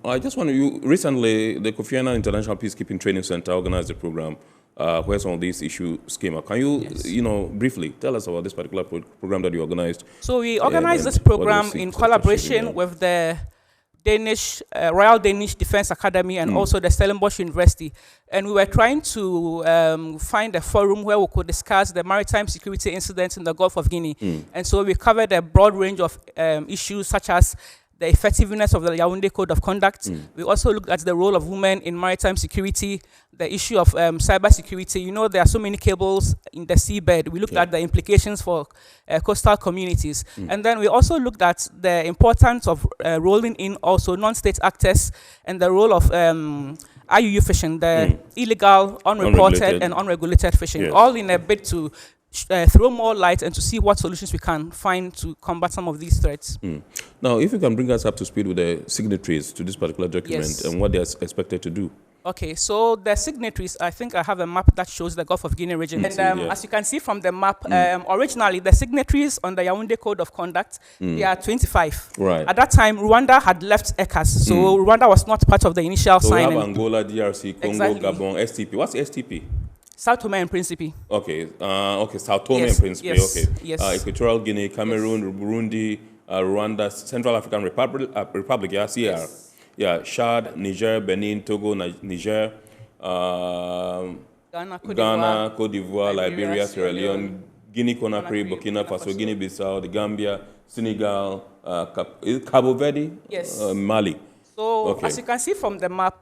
I just want to, recently, the Kofi Annan International Peacekeeping Training Center organized a program where some of these issues came up. Can you, briefly tell us about this particular program that you organized? So we organized this program in collaboration with the Danish, Royal Danish Defense Academy and also the Stellenbosch University. And we were trying to find a forum where we could discuss the maritime security incidents in the Gulf of Guinea. And so we covered a broad range of issues such as the effectiveness of the Yaoundé Code of Conduct. We also looked at the role of women in maritime security, the issue of cyber security. You know, there are so many cables in the seabed. We looked at the implications for coastal communities. And then we also looked at the importance of rolling in also non-state actors and the role of IUU fishing, the illegal, unreported, and unregulated fishing, all in a bid to throw more light and to see what solutions we can find to combat some of these threats. Now, if you can bring us up to speed with the signatories to this particular document and what they are expected to do. Okay, so the signatories, I think I have a map that shows the Gulf of Guinea region. And as you can see from the map, originally the signatories on the Yaoundé Code of Conduct, they are 25. Right. At that time, Rwanda had left ECAS, so Rwanda was not part of the initial signing. We have Angola, DRC, Congo, Gabon, STP. What's STP? Sao Tome and Principe. Okay, Sao Tome and Principe, Yes. Equatorial Guinea, Cameroon, Burundi, Rwanda, Central African Republic, CR. Chad, Niger, Benin, Togo, Niger, Ghana, Cote d'Ivoire, Liberia, Sierra Leone, Guinea-Conakry, Burkina Faso, Guinea-Bissau, the Gambia, Senegal, Cabo Verde, Mali. So, as you can see from the map,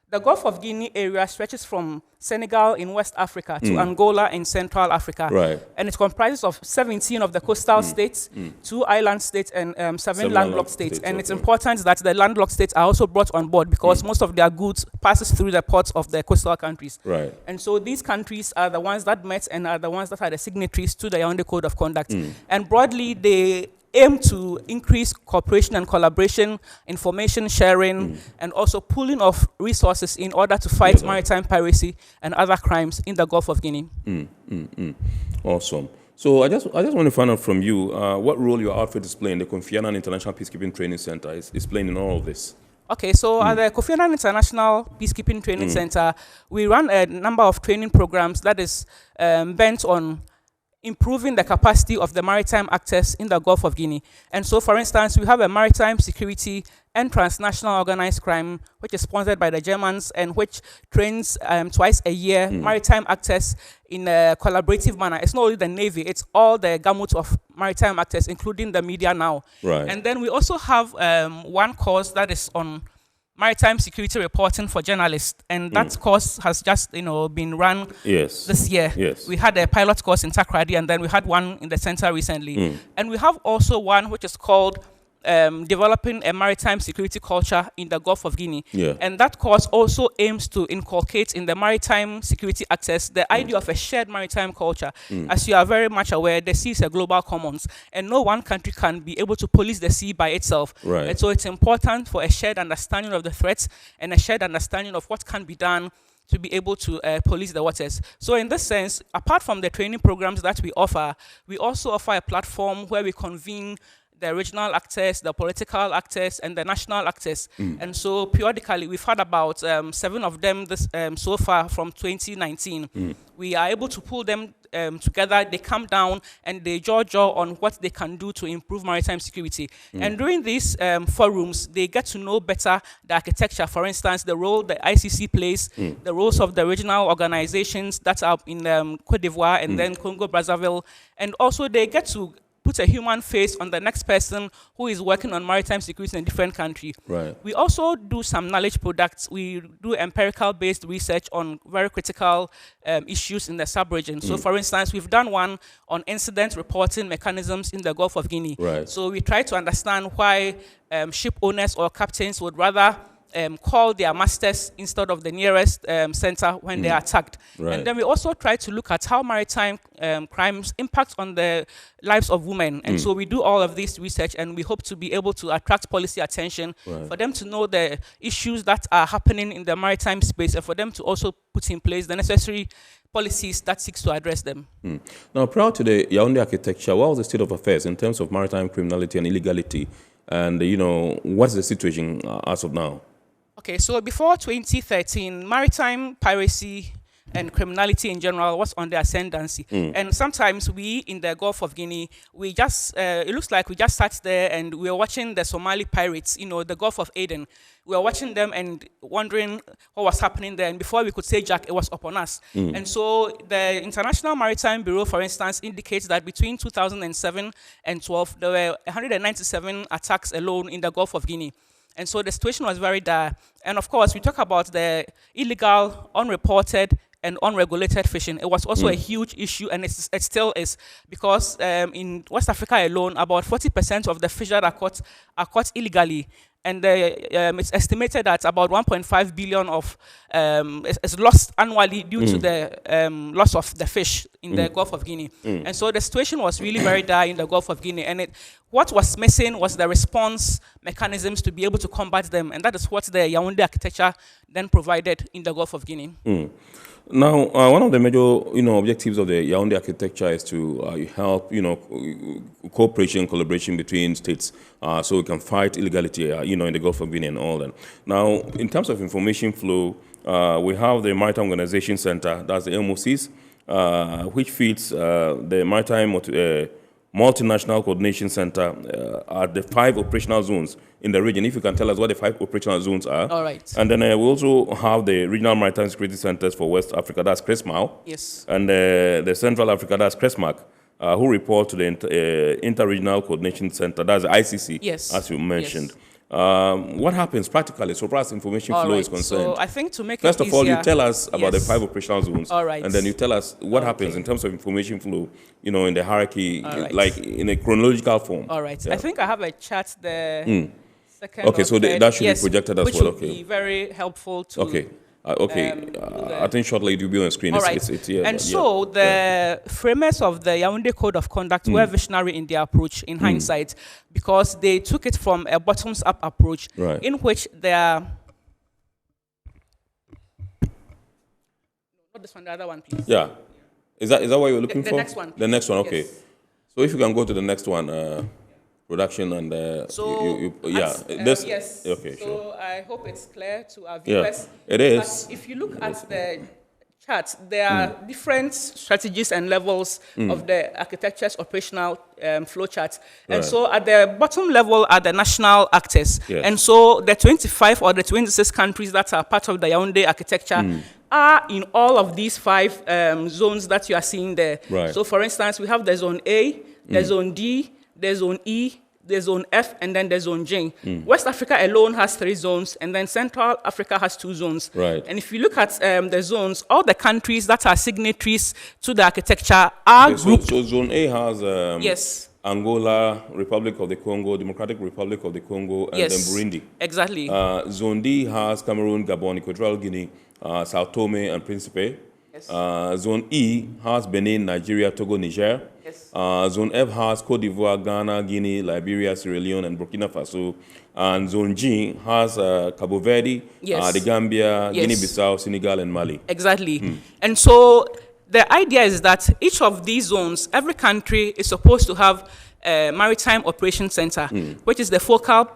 the Gulf of Guinea area stretches from Senegal in West Africa to Angola in Central Africa. Right. And it comprises of 17 of the coastal states, 2 island states, and 7 landlocked states. And it's important that the landlocked states are also brought on board because most of their goods passes through the ports of the coastal countries. Right. And so these countries are the ones that met and are the ones that are the signatories to the Yaoundé Code of Conduct. And broadly, they aim to increase cooperation and collaboration, information sharing, and also pooling of resources in order to fight maritime piracy and other crimes in the Gulf of Guinea. Awesome. So I just want to find out from you what role your outfit is playing, the Kofi Annan International Peacekeeping Training Center is playing in all of this. Okay, so at the Kofi Annan International Peacekeeping Training Center, we run a number of training programs that is bent on improving the capacity of the maritime actors in the Gulf of Guinea. And so, for instance, we have a maritime security and transnational organized crime, which is sponsored by the Germans and which trains twice a year maritime actors in a collaborative manner. It's not only the Navy, it's all the gamut of maritime actors, including the media now. Right. And then we also have one course that is on maritime security reporting for journalists, and that course has just been run this year. We had a pilot course in Takrady, and then we had one in the center recently. And we have also one which is called developing a maritime security culture in the Gulf of Guinea. Yeah. And that course also aims to inculcate in the maritime security access the idea of a shared maritime culture. As you are very much aware, the sea is a global commons, and no one country can be able to police the sea by itself. Right. And so it's important for a shared understanding of the threats and a shared understanding of what can be done to be able to police the waters. So in this sense, apart from the training programs that we also offer a platform where we convene the regional actors, the political actors, and the national actors. And so periodically, we've had about 7 of them so far from 2019. We are able to pull them together. They come down and they jaw on what they can do to improve maritime security. And during these forums, they get to know better the architecture. For instance, the role the ICC plays, the roles of the regional organizations that are in Cote d'Ivoire and then Congo-Brazzaville. And also they get to put a human face on the next person who is working on maritime security in a different country. Right. We also do some knowledge products. We do empirical-based research on very critical issues in the sub-region. So, for instance, we've done one on incident reporting mechanisms in the Gulf of Guinea. Right. So we try to understand why ship owners or captains would rather call their masters instead of the nearest center when they are attacked. Right. And then we also try to look at how maritime crimes impact on the lives of women. And so we do all of this research, and we hope to be able to attract policy attention for them to know the issues that are happening in the maritime space, and for them to also put in place the necessary policies that seeks to address them. Now, prior to the Yaoundé architecture, what was the state of affairs in terms of maritime criminality and illegality? And, what's the situation as of now? Okay, so before 2013, maritime piracy and criminality in general was on the ascendancy. And sometimes we in the Gulf of Guinea, we just, it looks like we just sat there and we were watching the Somali pirates, the Gulf of Aden. We were watching them and wondering what was happening there. And before we could say Jack, it was upon us. And so the International Maritime Bureau, for instance, indicates that between 2007 and 12, there were 197 attacks alone in the Gulf of Guinea. And so the situation was very dire. And of course, we talk about the illegal, unreported, and unregulated fishing. It was also a huge issue, and it still is, because in West Africa alone, about 40% of the fish that are caught illegally. And it's estimated that about 1.5 billion is lost annually due to the loss of the fish in the Gulf of Guinea. And so the situation was really very dire in the Gulf of Guinea. And what was missing was the response mechanisms to be able to combat them. And that is what the Yaoundé architecture then provided in the Gulf of Guinea. Now, one of the major, objectives of the Yaoundé architecture is to help, cooperation, collaboration between states, so we can fight illegality, in the Gulf of Guinea and all that. Now, in terms of information flow, we have the Maritime Organization Center, that's the MOCs, which feeds the Maritime Multinational Coordination Center at the 5 operational zones in the region. If you can tell us what the 5 operational zones are. All right. And then we also have the Regional Maritime Security Centers for West Africa, that's CRESMAO. Yes. And the Central Africa, that's CRESMAC, who report to the Inter-Regional Coordination Center, that's the ICC, yes, as you mentioned. Yes. What happens practically, so far as information flow is concerned? So I think to make First it of all, easier, you tell us about the 5 operational zones. All right. And then you tell us what happens in terms of information flow, in the hierarchy, right. like in a chronological form. All right. Yeah. I think I have a chart there. Second okay, so that should be projected as which well. Would be very helpful to. Okay. I think shortly it will be on screen. All right. So the framers of the Yaoundé Code of Conduct were visionary in their approach in hindsight, because they took it from a bottoms-up approach in which they are. Not this one, the other one, please. Yeah. Is that what you're looking for? The next one. The next one, okay. Yes. So if you can go to the next one, production and yes. Okay, so sure. I hope it's clear to our viewers. Yeah, it is. But if you look at the chart, there are different strategies and levels of the architecture's operational flow chart. And so at the bottom level are the national actors. Yes. And so the 25 or the 26 countries that are part of the Yaoundé architecture are in all of these 5 zones that you are seeing there. Right. So for instance, we have the zone A, the zone D, the zone E, the zone F, and then the zone J. West Africa alone has 3 zones, and then Central Africa has 2 zones. Right. And if you look at the zones, all the countries that are signatories to the architecture are grouped. So zone A has yes. Angola, Republic of the Congo, Democratic Republic of the Congo, and then Burundi. Exactly. Zone D has Cameroon, Gabon, Equatorial Guinea, Sao Tome and Principe. Yes. Zone E has Benin, Nigeria, Togo, Niger. Yes. Zone F has Cote d'Ivoire, Ghana, Guinea, Liberia, Sierra Leone, and Burkina Faso. And Zone G has Cabo Verde, the Gambia, Guinea-Bissau, Senegal, and Mali. Exactly. And so the idea is that each of these zones, every country is supposed to have a maritime operations center, which is the focal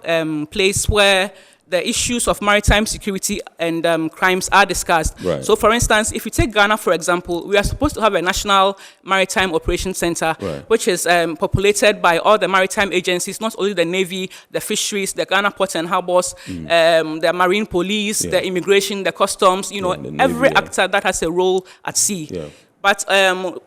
place where the issues of maritime security and crimes are discussed. Right. So, for instance, if you take Ghana, for example, we are supposed to have a national maritime operations center, which is populated by all the maritime agencies, not only the Navy, the fisheries, the Ghana Ports and Harbors, the Marine Police, the Immigration, the Customs, you know, every actor that has a role at sea. But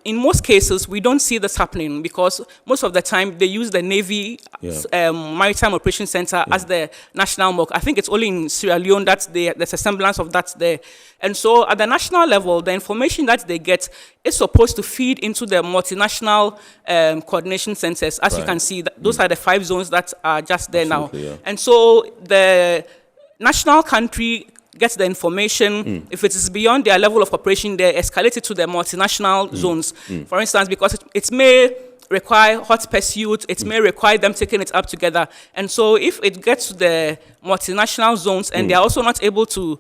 in most cases, we don't see this happening because most of the time they use the Navy Maritime Operations Center as the national MOC. I think it's only in Sierra Leone that there's a semblance of that there. And so at the national level, the information that they get is supposed to feed into the multinational coordination centers. As you can see, those are the 5 zones that are just there now. And so the national country gets the information. If it is beyond their level of operation, they escalate it to the multinational zones. For instance, because it may require hot pursuit, it may require them taking it up together. And so if it gets to the multinational zones and they are also not able to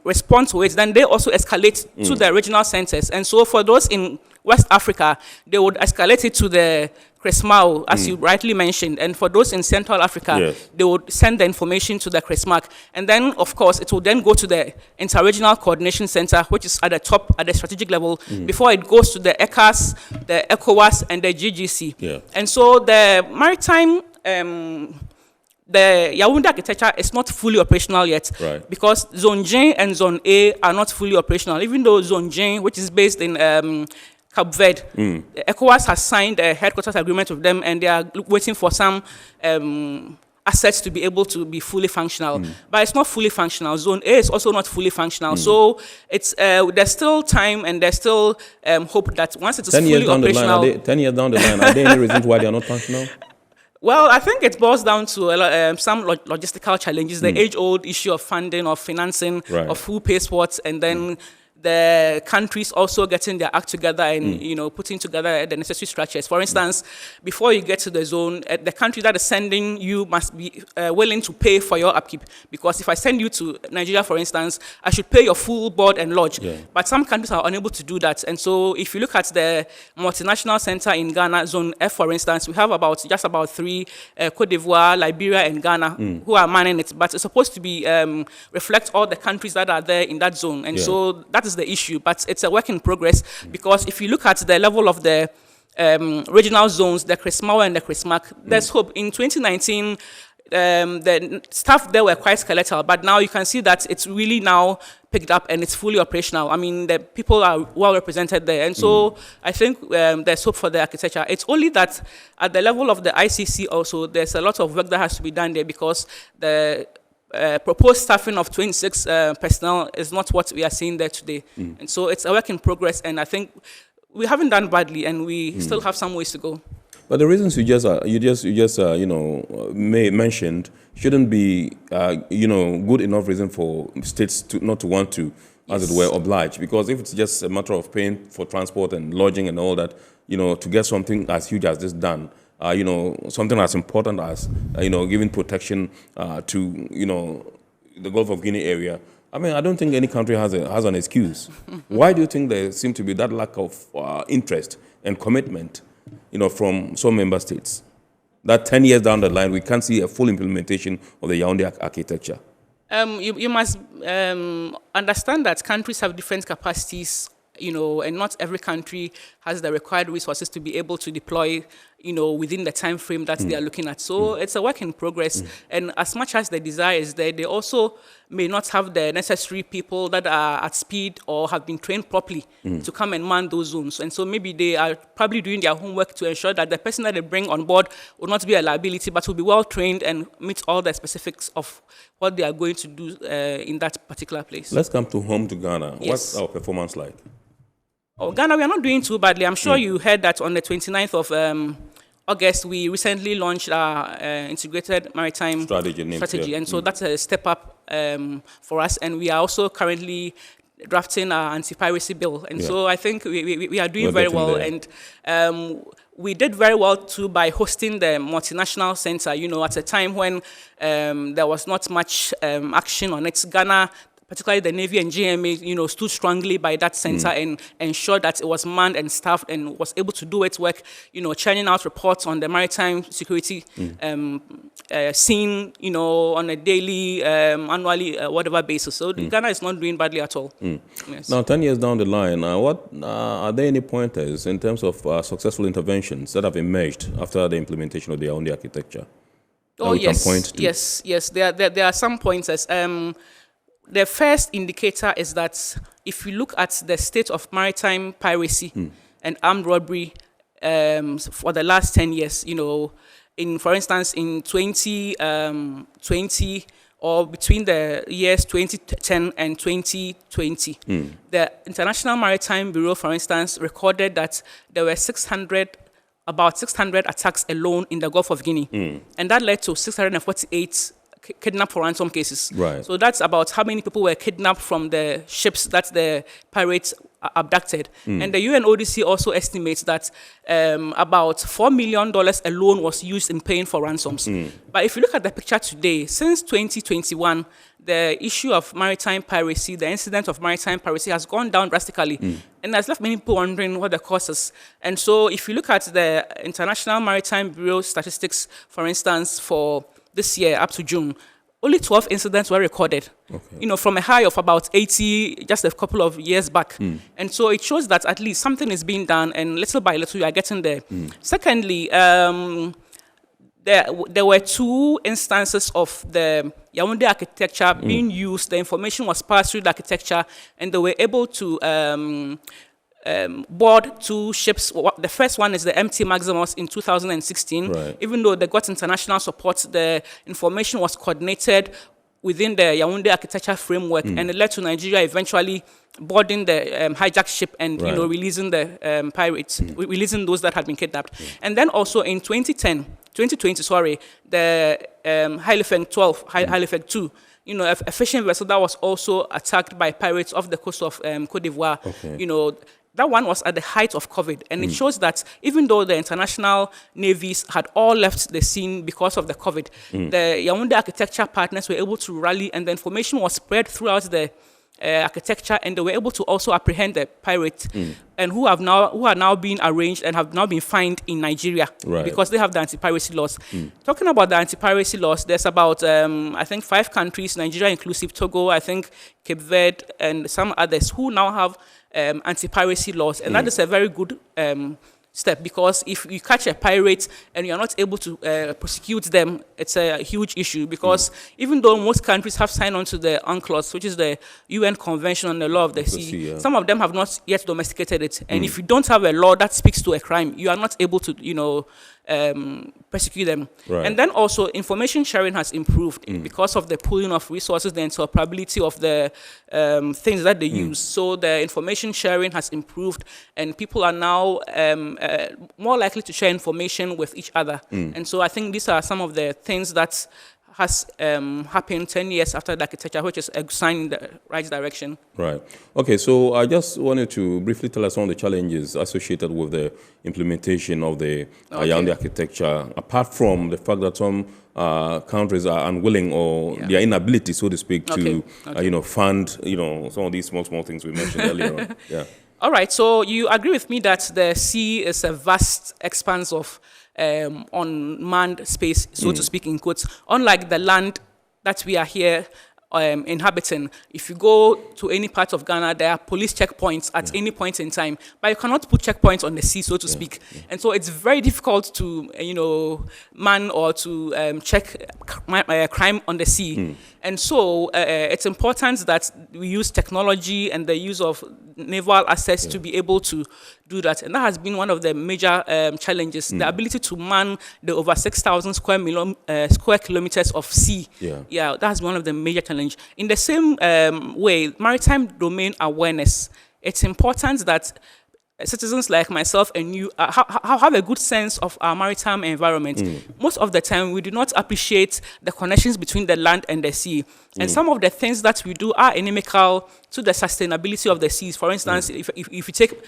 respond to it, then they also escalate to the regional centers. And so for those in West Africa, they would escalate it to the Cresmao, as you rightly mentioned. And for those in Central Africa, they would send the information to the Cresmac. And then, of course, it will then go to the Inter-Regional Coordination Center, which is at the top, at the strategic level, before it goes to the ECAS, the ECOWAS, and the GGC. And so the maritime the Yaoundé architecture is not fully operational yet because Zone J and Zone A are not fully operational, even though Zone J, which is based in Cabo Verde, ECOWAS has signed a headquarters agreement with them and they are waiting for some assets to be able to be fully functional. But it's not fully functional. Zone A is also not fully functional. So it's there's still time and there's still hope that once it is fully operational... 10 years down the line, are there any reasons why they are not functional? Well, I think it boils down to some logistical challenges, the age-old issue of funding, of financing, of who pays what, and then the countries also getting their act together and you know, putting together the necessary structures. For instance, before you get to the zone, the country that is sending you must be willing to pay for your upkeep. Because if I send you to Nigeria, for instance, I should pay your full board and lodge. But some countries are unable to do that. And so if you look at the multinational center in Ghana, Zone F, for instance, we have just about 3, Cote d'Ivoire, Liberia, and Ghana, who are manning it. But it's supposed to be reflect all the countries that are there in that zone. And so that is the issue, but it's a work in progress because if you look at the level of the regional zones, the Cresmao and the Cresmac, there's hope. In 2019, the staff there were quite skeletal, but now you can see that it's really now picked up and it's fully operational. I mean, the people are well represented there. And so I think there's hope for the architecture. It's only that at the level of the ICC also, there's a lot of work that has to be done there because the proposed staffing of 26 personnel is not what we are seeing there today. And so it's a work in progress, and I think we haven't done badly, and we still have some ways to go. But the reasons you just mentioned shouldn't be good enough reason for states to not to want to, as it were, oblige. Because if it's just a matter of paying for transport and lodging and all that, to get something as huge as this done, something as important as, giving protection to, the Gulf of Guinea area. I mean, I don't think any country has an excuse. Why do you think there seems to be that lack of interest and commitment, from some member states? That 10 years down the line, we can't see a full implementation of the Yaoundé architecture. You must understand that countries have different capacities, and not every country has the required resources to be able to deploy, within the time frame that they are looking at. So it's a work in progress. And as much as the desire is there, they also may not have the necessary people that are at speed or have been trained properly to come and man those zones. And so maybe they are probably doing their homework to ensure that the person that they bring on board will not be a liability, but will be well trained and meet all the specifics of what they are going to do in that particular place. Let's come home to Ghana. Yes. What's our performance like? Oh, Ghana, we are not doing too badly. I'm sure you heard that on the 29th of August, we recently launched our integrated maritime strategy. And so that's a step up for us. And we are also currently drafting our anti-piracy bill. And so I think we are doing very well. There. And we did very well too by hosting the multinational center, at a time when there was not much action on it. Ghana, particularly the Navy and GMA, stood strongly by that center and ensured that it was manned and staffed and was able to do its work, churning out reports on the maritime security scene, on a daily, annually, whatever basis. So Ghana is not doing badly at all. Yes. Now, 10 years down the line, what are there any pointers in terms of successful interventions that have emerged after the implementation of the Yaoundé architecture? Oh, yes. Yes. There are some pointers. The first indicator is that if you look at the state of maritime piracy and armed robbery for the last 10 years, for instance, in 2020 or between the years 2010 and 2020, the International Maritime Bureau, for instance, recorded that there were about 600 attacks alone in the Gulf of Guinea. And that led to 648 kidnapped for ransom cases. Right. So that's about how many people were kidnapped from the ships that the pirates abducted. And the UNODC also estimates that about $4 million alone was used in paying for ransoms. But if you look at the picture today, since 2021, the issue of maritime piracy, the incident of maritime piracy has gone down drastically. And has left many people wondering what the cause is. And so if you look at the International Maritime Bureau statistics, for instance, for this year up to June, only 12 incidents were recorded, from a high of about 80 just a couple of years back. And so it shows that at least something is being done, and little by little you are getting there. Secondly, there were 2 instances of the Yaoundé architecture being used. The information was passed through the architecture, and they were able to board 2 ships. The first one is the MT Maximus in 2016. Right. Even though they got international support, the information was coordinated within the Yaoundé architecture framework, and it led to Nigeria eventually boarding the hijacked ship and releasing the pirates, releasing those that had been kidnapped. And then also in 2020, the Hailefeng 12, Hailefeng 2, a fishing vessel that was also attacked by pirates off the coast of Cote d'Ivoire. That one was at the height of COVID, and it shows that even though the international navies had all left the scene because of the COVID, the Yaoundé architecture partners were able to rally, and the information was spread throughout the architecture, and they were able to also apprehend the pirates, and who are now being arraigned and have now been fined in Nigeria because they have the anti-piracy laws. Talking about the anti-piracy laws, there's about I think 5 countries, Nigeria inclusive, Togo, I think Cape Verde, and some others who now have anti-piracy laws, and that is a very good step, because if you catch a pirate and you're not able to prosecute them, it's a huge issue, because even though most countries have signed on to the UNCLOS, which is the UN Convention on the Law of the Sea, some of them have not yet domesticated it, and if you don't have a law that speaks to a crime, you are not able to, persecute them. And then also information sharing has improved because of the pooling of resources, the interoperability of the things that they use. So the information sharing has improved, and people are now more likely to share information with each other. And so I think these are some of the things that has happened 10 years after the architecture, which is a sign in the right direction. Right. Okay, so I just wanted to briefly tell us some of the challenges associated with the implementation of the Yaoundé architecture, apart from the fact that some countries are unwilling, or their inability, so to speak, to fund some of these small things we mentioned earlier on. Yeah. All right, so you agree with me that the sea is a vast expanse of unmanned space, so to speak, in quotes, unlike the land that we are here inhabiting. If you go to any part of Ghana, there are police checkpoints at any point in time, but you cannot put checkpoints on the sea, so to speak. And so it's very difficult to, man or to check crime on the sea. And so it's important that we use technology and the use of naval assets to be able to do that. And that has been one of the major challenges, the ability to man the over 6,000 square kilometers of sea. That's one of the major challenges. In the same way, maritime domain awareness, it's important that citizens like myself and you have a good sense of our maritime environment. Most of the time, we do not appreciate the connections between the land and the sea. And some of the things that we do are inimical to the sustainability of the seas. For instance, if you take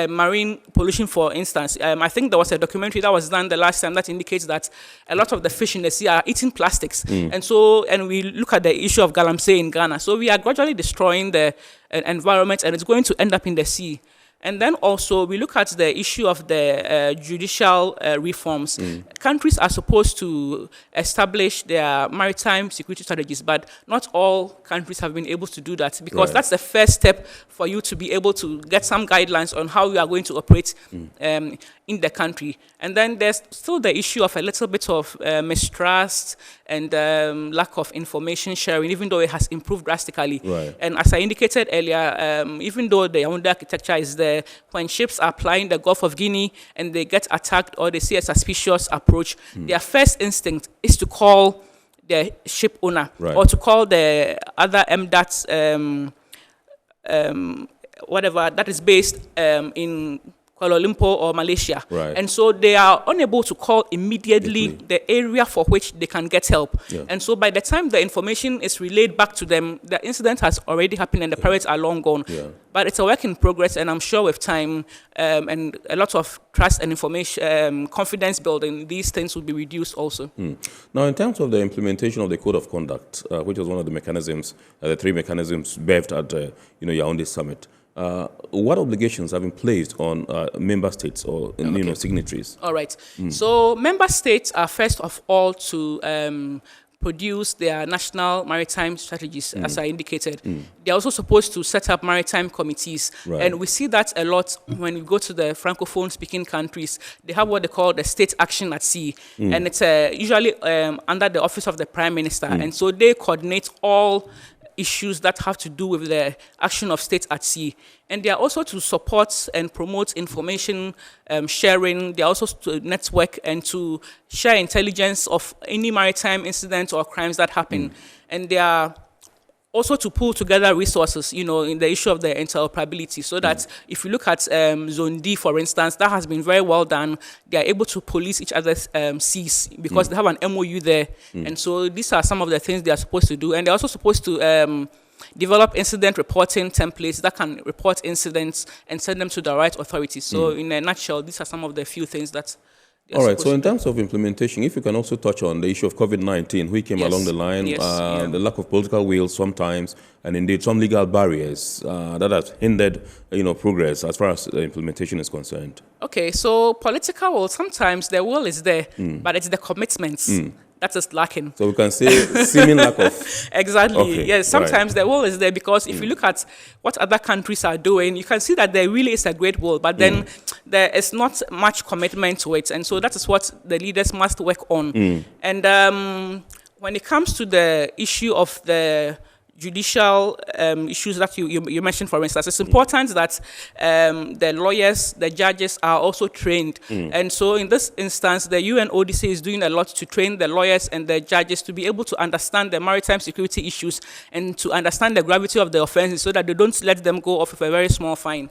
marine pollution, for instance, I think there was a documentary that was done the last time that indicates that a lot of the fish in the sea are eating plastics. And we look at the issue of galamsey in Ghana. So we are gradually destroying the environment, and it's going to end up in the sea. And then also we look at the issue of the judicial reforms. Countries are supposed to establish their maritime security strategies, but not all countries have been able to do that, because that's the first step for you to be able to get some guidelines on how you are going to operate in the country. And then there's still the issue of a little bit of mistrust and lack of information sharing, even though it has improved drastically. And as I indicated earlier, even though the Yaoundé architecture is there, when ships are plying the Gulf of Guinea and they get attacked or they see a suspicious approach, their first instinct is to call the ship owner or to call the other MDAT, whatever, that is based in Kuala Lumpur or Malaysia. And so they are unable to call immediately the area for which they can get help. And so by the time the information is relayed back to them, the incident has already happened and the pirates are long gone. But it's a work in progress, and I'm sure with time and a lot of trust and information, confidence building, these things will be reduced also. Now, in terms of the implementation of the Code of Conduct, which was one of the mechanisms, the three mechanisms birthed at Yaoundé Summit, what obligations have been placed on member states or signatories? All right. So member states are first of all to produce their national maritime strategies, as I indicated. They're also supposed to set up maritime committees. And we see that a lot when we go to the Francophone speaking countries. They have what they call the State Action at Sea. And it's usually under the office of the Prime Minister. And so they coordinate all issues that have to do with the action of state at sea. And they are also to support and promote information sharing. They are also to network and to share intelligence of any maritime incidents or crimes that happen. And they are also to pull together resources, in the issue of the interoperability, so that if you look at Zone D, for instance, that has been very well done. They are able to police each other's seas because they have an MOU there. And so these are some of the things they are supposed to do. And they're also supposed to develop incident reporting templates that can report incidents and send them to the right authorities. So in a nutshell, these are some of the few things that all right, so in terms of implementation, if you can also touch on the issue of COVID-19, which came along the line, the lack of political will sometimes, and indeed some legal barriers that has hindered, progress as far as the implementation is concerned. Okay, so political will, sometimes the will is there, but it's the commitments that is lacking. So we can say seeming lack of... Exactly, okay, yes. Sometimes the will is there because if you look at what other countries are doing, you can see that there really is a great will, but then there is not much commitment to it. And so that is what the leaders must work on. And when it comes to the issue of the judicial issues that you mentioned, for instance, it's important that the lawyers, the judges are also trained. And so in this instance, the UNODC is doing a lot to train the lawyers and the judges to be able to understand the maritime security issues and to understand the gravity of the offenses so that they don't let them go off with a very small fine.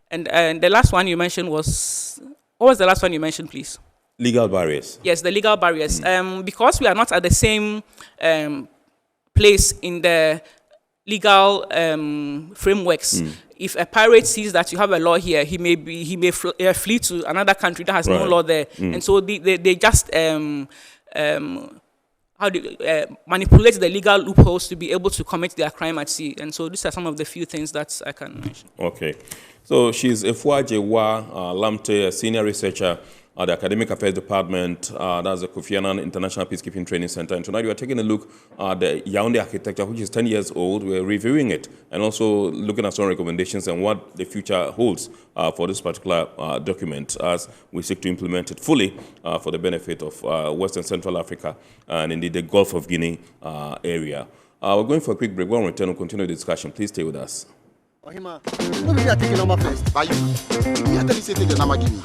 And the last one you mentioned was, what was the last one you mentioned, please? Legal barriers. Yes, the legal barriers. Because we are not at the same place in the legal frameworks. If a pirate sees that you have a law here, he may flee to another country that has no law there, and so they just manipulate the legal loopholes to be able to commit their crime at sea. And so these are some of the few things that I can mention. Okay, so she's Efuajewa Lamte, a senior researcher at the Academic Affairs Department, that's the Kofi Annan International Peacekeeping Training Center. And tonight we are taking a look at the Yaoundé architecture, which is 10 years old. We're reviewing it and also looking at some recommendations and what the future holds for this particular document as we seek to implement it fully for the benefit of Western Central Africa and indeed the Gulf of Guinea area. We're going for a quick break. When we return, we'll continue the discussion. Please stay with us. Ohima, maybe you are taking number first. By you. You are telling me to take the number, give me.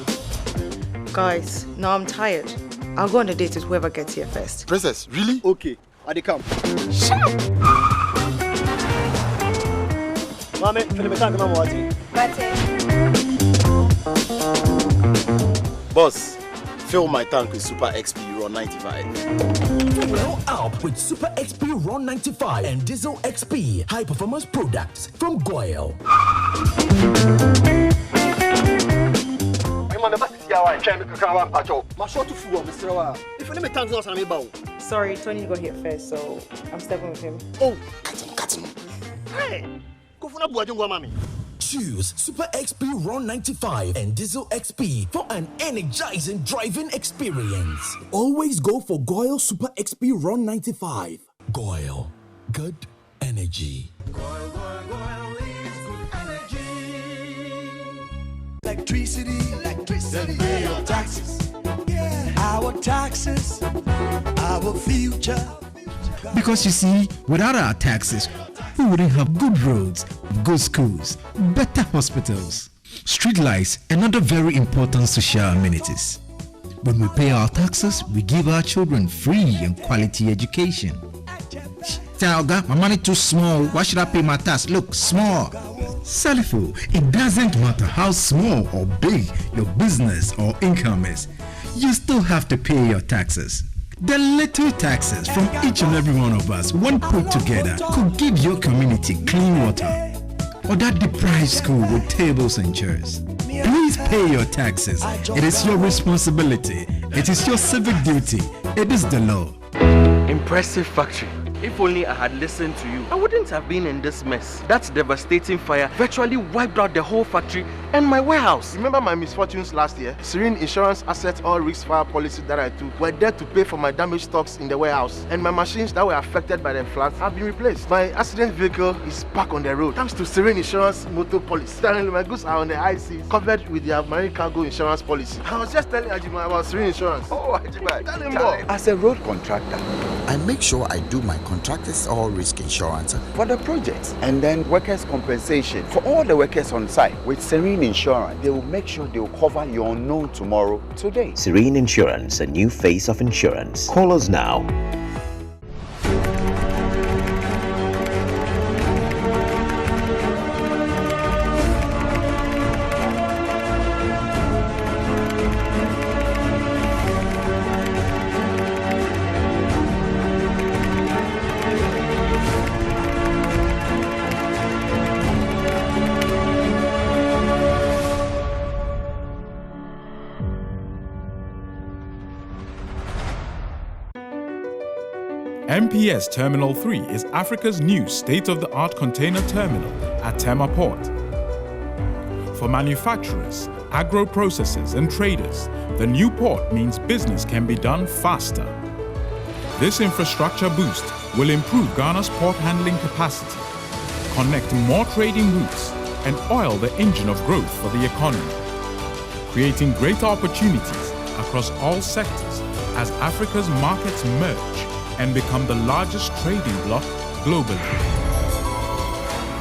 Guys, now I'm tired. I'll go on a date with whoever gets here first. Princess, really? Okay, I dey come. Shut up! Mame, feel me talking about what? Boss, fill my tank with Super XP Ron 95. Fuel up with Super XP Ron 95 and Diesel XP high performance products from Goyle. Sorry, Tony got here first, so I'm stepping with him. Oh, cut him. Hey, go for Choose Super XP Ron 95 and Diesel XP for an energizing driving experience. Always go for Goyle Super XP Ron 95. Goyle, good energy. Electricity, then pay your taxes. Yeah. Our taxes, our future. Because you see, without our taxes, we wouldn't have good roads, good schools, better hospitals, street lights, and other very important social amenities. When we pay our taxes, we give our children free and quality education. Talga, my money too small. Why should I pay my tax? Look, small. Salifo, it doesn't matter how small or big your business or income is. You still have to pay your taxes. The little taxes from each and every one of us, when put together, could give your community clean water or that deprived school with tables and chairs. Please pay your taxes. It is your responsibility. It is your civic duty. It is the law. Impressive factory. If only I had listened to you, I wouldn't have been in this mess. That devastating fire virtually wiped out the whole factory and my warehouse. Remember my misfortunes last year? Serene Insurance Asset All Risk Fire policy that I took were there to pay for my damaged stocks in the warehouse. And my machines that were affected by the floods have been replaced. My accident vehicle is back on the road thanks to Serene Insurance motor policy. Currently, my goods are on the high seas, covered with their marine cargo insurance policy. I was just telling Ajima about Serene Insurance. Oh, Ajima, tell him more. As a road contractor, I make sure I do my contractors all risk insurance for the projects and then workers' compensation for all the workers on site. With Serene Insurance, they will make sure they will cover your unknown tomorrow today. Serene Insurance, a new face of insurance. Call us now. MPS Terminal 3 is Africa's new state-of-the-art container terminal at Tema Port. For manufacturers, agro-processors and traders, the new port means business can be done faster. This infrastructure boost will improve Ghana's port handling capacity, connect more trading routes, and oil the engine of growth for the economy, creating greater opportunities across all sectors as Africa's markets merge and become the largest trading bloc globally.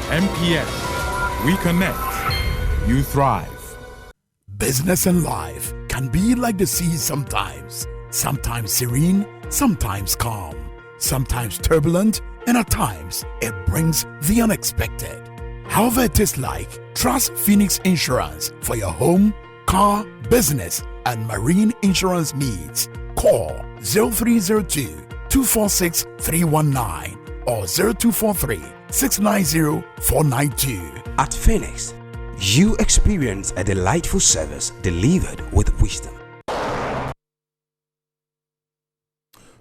MPS, we connect, you thrive. Business and life can be like the sea sometimes. Sometimes serene, sometimes calm, sometimes turbulent, and at times it brings the unexpected. However it is like, trust Phoenix Insurance for your home, car, business, and marine insurance needs. Call 0302 246 319 or 0243 690 492. At Phoenix, you experience a delightful service delivered with wisdom.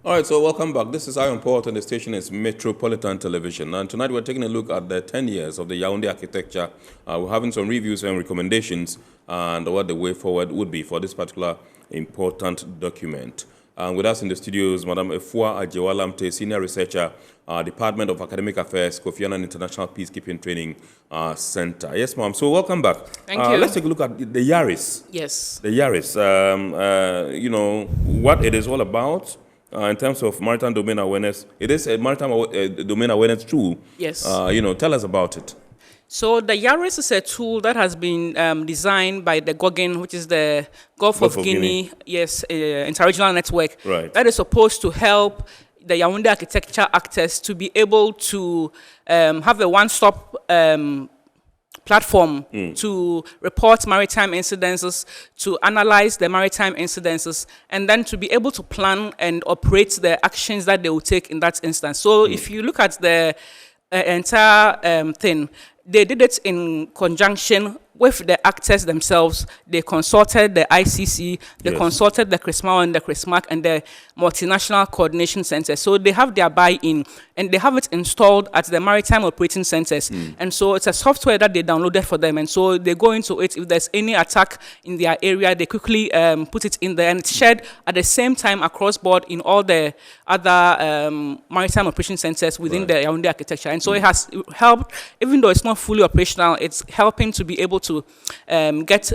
All right, so welcome back. This is Iron Port and the station is Metropolitan Television. And tonight we're taking a look at the 10 years of the Yaoundé architecture. We're having some reviews and recommendations and what the way forward would be for this particular important document. With us in the studios, Madam Efua Ajewalamte, Senior Researcher, Department of Academic Affairs, Kofi Annan International Peacekeeping Training Center. Yes, ma'am. So welcome back. Thank you. Let's take a look at the Yaris. Yes. The Yaris, you know, what it is all about in terms of maritime domain awareness. It is a maritime domain awareness tool. Yes. You know, tell us about it. So the Yaris is a tool that has been designed by the GOGIN, which is the Gulf of Guinea, yes, interregional network. Right. That is supposed to help the Yaoundé architecture actors to be able to have a one-stop platform to report maritime incidences, to analyze the maritime incidences, and then to be able to plan and operate the actions that they will take in that instance. So if you look at the entire thing, they did it in conjunction with the actors themselves. They consulted the ICC, they consulted the CRISMAO and the CRISMAC and the multinational coordination centers. So they have their buy-in and they have it installed at the maritime operating centers. And so it's a software that they downloaded for them. And so they go into it. If there's any attack in their area, they quickly put it in there, and it's shared at the same time across board in all the other maritime operation centers within the Yaoundé architecture. And so it has helped, even though it's not fully operational, it's helping to be able to get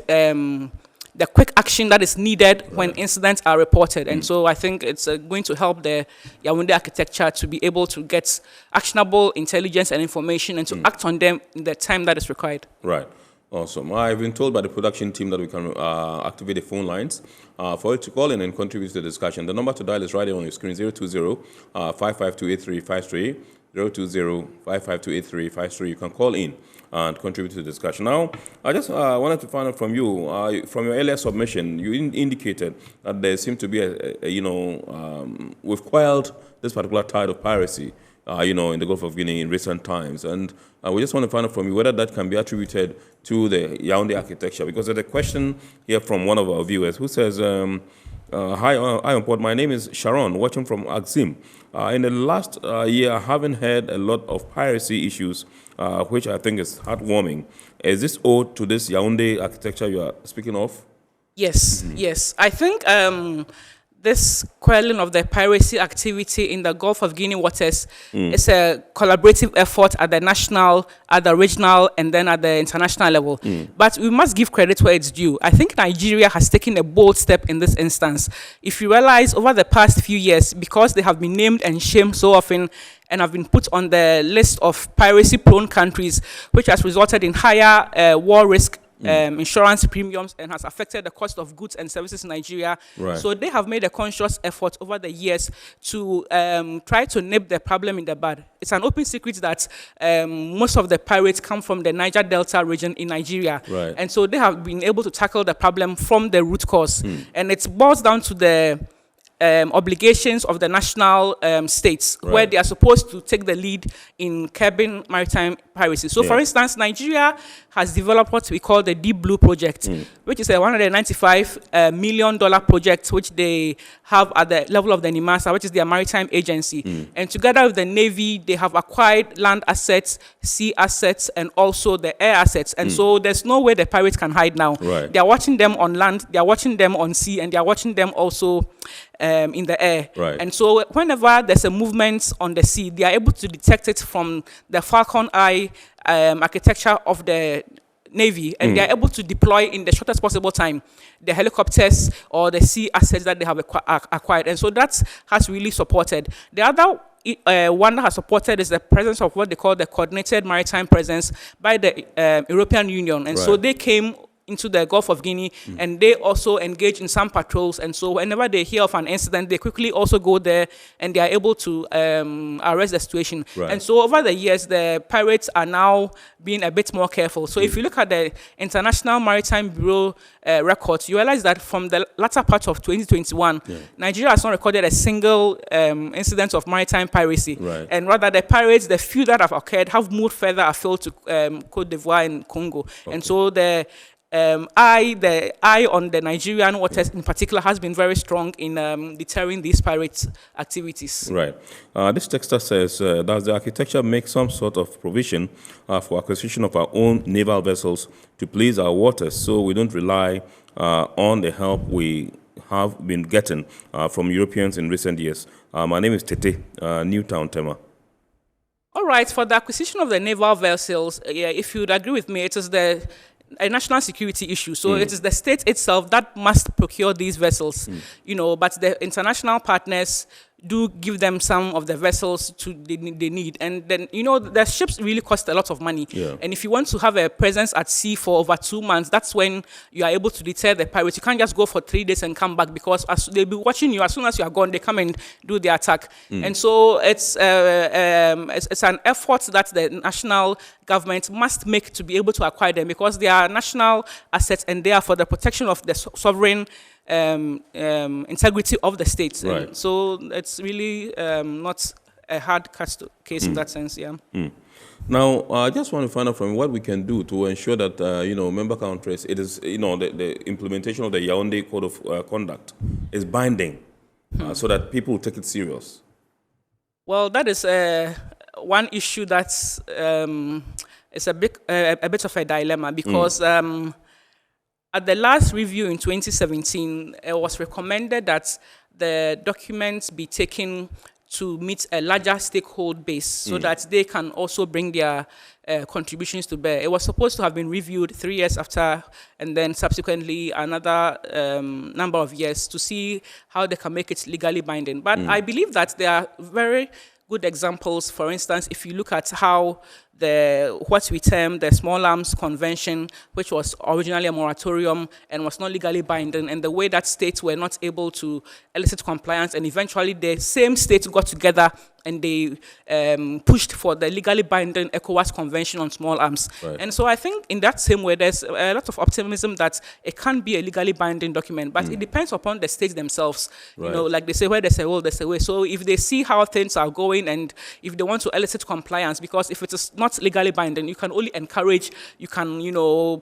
the quick action that is needed when incidents are reported. And so I think it's going to help the Yaoundé architecture to be able to get actionable intelligence and information and to act on them in the time that is required. Right. Awesome. I've been told by the production team that we can activate the phone lines for you to call in and contribute to the discussion. The number to dial is right there on your screen, 020-552-8353, 020-552-8353. You can call in and contribute to the discussion. Now, I just wanted to find out from you, from your earlier submission, you indicated that there seemed to be we've quelled this particular tide of piracy, in the Gulf of Guinea in recent times. And we just want to find out from you whether that can be attributed to the Yaoundé architecture, because there's a question here from one of our viewers who says, hi on board, my name is Sharon, watching from Axim. In the last year, I haven't heard a lot of piracy issues, which I think is heartwarming. Is this owed to this Yaoundé architecture you are speaking of? Yes, yes. I think this quelling of the piracy activity in the Gulf of Guinea waters is a collaborative effort at the national, at the regional, and then at the international level. But we must give credit where it's due. I think Nigeria has taken a bold step in this instance. If you realize, over the past few years, because they have been named and shamed so often and have been put on the list of piracy-prone countries, which has resulted in higher war risk insurance premiums and has affected the cost of goods and services in Nigeria. Right. So they have made a conscious effort over the years to try to nip the problem in the bud. It's an open secret that most of the pirates come from the Niger Delta region in Nigeria. Right. And so they have been able to tackle the problem from the root cause. And it boils down to the obligations of the national states, where they are supposed to take the lead in curbing maritime piracy. So, for instance, Nigeria has developed what we call the Deep Blue Project, which is a $195 million project, which they have at the level of the NIMASA, which is their maritime agency. And together with the Navy, they have acquired land assets, sea assets, and also the air assets. And so there's no way the pirates can hide now. Right. They are watching them on land, they are watching them on sea, and they are watching them also in the air. Right. And so whenever there's a movement on the sea, they are able to detect it from the Falcon Eye architecture of the Navy, and they are able to deploy in the shortest possible time the helicopters or the sea assets that they have acquired. And so that has really supported. The other one that has supported is the presence of what they call the coordinated maritime presence by the European Union. And so they came into the Gulf of Guinea, and they also engage in some patrols. And so whenever they hear of an incident, they quickly also go there, and they are able to arrest the situation. Right. And so over the years, the pirates are now being a bit more careful. So if you look at the International Maritime Bureau records, you realize that from the latter part of 2021, Nigeria has not recorded a single incident of maritime piracy. Right. And rather, the pirates, the few that have occurred, have moved further afield to Cote d'Ivoire and Congo. Okay. And so the eye on the Nigerian waters in particular has been very strong in deterring these pirate activities. Right. This texter says, does the architecture make some sort of provision for acquisition of our own naval vessels to police our waters, so we don't rely on the help we have been getting from Europeans in recent years? My name is Tete, Newtown, Tema. All right. For the acquisition of the naval vessels, if you'd agree with me, it is a national security issue. So it is the state itself that must procure these vessels, but the international partners do give them some of the vessels they need. And then, the ships really cost a lot of money. Yeah. And if you want to have a presence at sea for over 2 months, that's when you are able to deter the pirates. You can't just go for 3 days and come back, because they'll be watching you. As soon as you are gone, they come and do the attack. And so it's an effort that the national government must make to be able to acquire them, because they are national assets and they are for the protection of the sovereign integrity of the state. Right. And so it's really not a hard case in that sense. Yeah. Now, I just want to find out from you what we can do to ensure that member countries, it is the implementation of the Yaoundé Code of Conduct is binding, so that people will take it serious. Well, that is one issue that's is a bit of a dilemma, because at the last review in 2017, it was recommended that the documents be taken to meet a larger stakeholder base, so that they can also bring their contributions to bear. It was supposed to have been reviewed 3 years after, and then subsequently another number of years to see how they can make it legally binding. But I believe that there are very good examples. For instance, if you look at how what we term the Small Arms Convention, which was originally a moratorium and was not legally binding, and the way that states were not able to elicit compliance, and eventually the same states got together and they pushed for the legally binding ECOWAS Convention on Small Arms. Right. And so I think in that same way, there's a lot of optimism that it can be a legally binding document, but it depends upon the states themselves. Right. Like they say, where there's a will, there's a way. So if they see how things are going, and if they want to elicit compliance, because if it is not legally binding, you can only encourage, you can,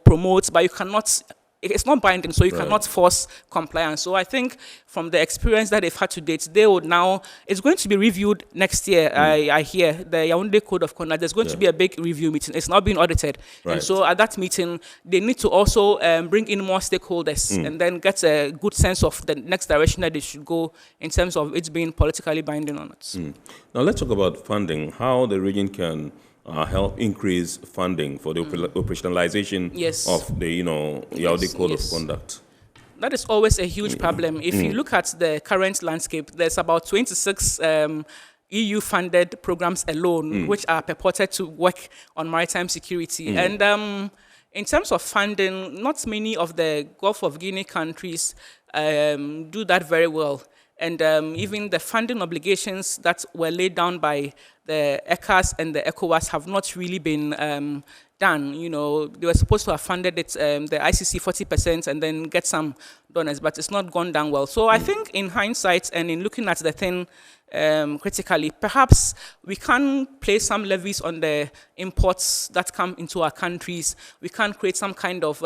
promote, but you cannot, it's not binding, so you cannot force compliance. So I think from the experience that they've had to date, they would now, it's going to be reviewed next year, I hear, the Yaoundé Code of Conduct. There's going to be a big review meeting. It's not being audited. Right. And so at that meeting, they need to also bring in more stakeholders and then get a good sense of the next direction that they should go in terms of it being politically binding on it. Now let's talk about funding, how the region can help increase funding for the operationalization of the Yaoundé Code of Conduct. That is always a huge problem. If you look at the current landscape, there's about 26 EU-funded programs alone, which are purported to work on maritime security. And in terms of funding, not many of the Gulf of Guinea countries do that very well. And even the funding obligations that were laid down by the ECAS and the ECOWAS have not really been done. They were supposed to have funded it, the ICC 40% and then get some donors, but it's not gone down well. So I think in hindsight and in looking at the thing critically, perhaps we can place some levies on the imports that come into our countries. We can create some kind of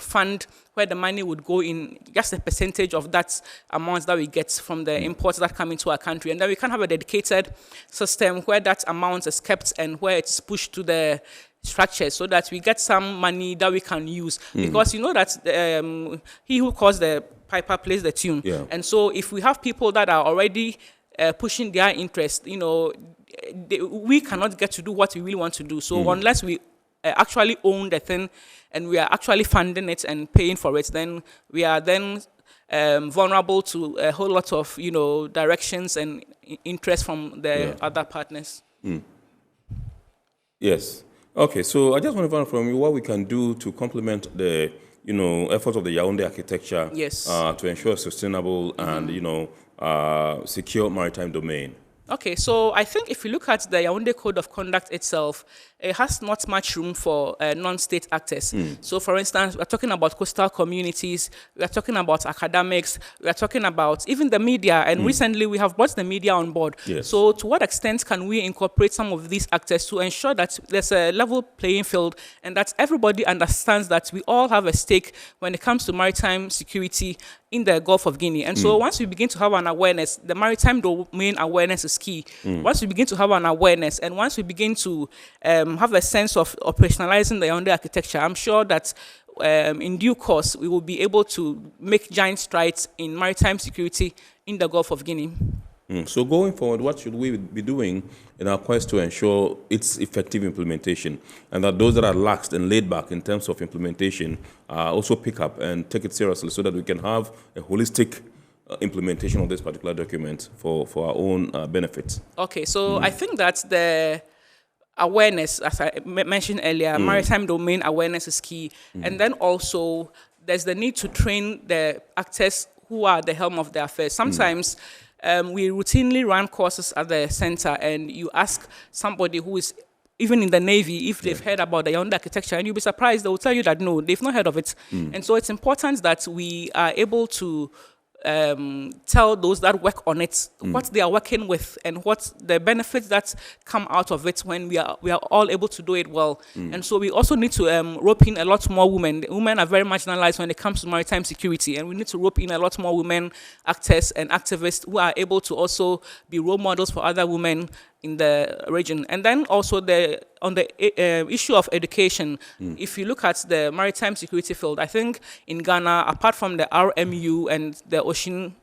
fund where the money would go in, just a percentage of that amount that we get from the imports that come into our country. And then we can have a dedicated system where that amount is kept and where it's pushed to the structure, so that we get some money that we can use. Because you know that he who calls the piper plays the tune. Yeah. And so if we have people that are already pushing their interest, we cannot get to do what we really want to do. So unless we actually own the thing and we are actually funding it and paying for it, then we are then vulnerable to a whole lot of directions and interest from the other partners. Yes. Okay, so I just want to find out from you what we can do to complement the efforts of the Yaoundé architecture to ensure sustainable and secure maritime domain. Okay, so I think if you look at the Yaoundé Code of Conduct itself, it has not much room for non-state actors. So for instance, we're talking about coastal communities, we're talking about academics, we're talking about even the media, and recently we have brought the media on board. So to what extent can we incorporate some of these actors to ensure that there's a level playing field and that everybody understands that we all have a stake when it comes to maritime security in the Gulf of Guinea? And so once we begin to have an awareness, the maritime domain awareness is key. Once we begin to have an awareness and once we begin to have a sense of operationalizing the Yaoundé architecture, I'm sure that in due course we will be able to make giant strides in maritime security in the Gulf of Guinea. So going forward, what should we be doing in our quest to ensure its effective implementation, and that those that are lax and laid back in terms of implementation also pick up and take it seriously, so that we can have a holistic implementation of this particular document for our own benefit? Okay, so I think that the awareness, as I mentioned earlier, maritime domain awareness is key. And then also there's the need to train the actors who are the helm of the affairs. Sometimes we routinely run courses at the center, and you ask somebody who is even in the Navy if they've heard about the Yaoundé architecture, and you'll be surprised, they will tell you that no, they've not heard of it. And so it's important that we are able to tell those that work on it what they are working with and what the benefits that come out of it when we are all able to do it well. And so we also need to rope in a lot more women. Women are very marginalized when it comes to maritime security, and we need to rope in a lot more women actors and activists who are able to also be role models for other women in the region. And then also on the issue of education, if you look at the maritime security field, I think in Ghana, apart from the RMU and the Ocean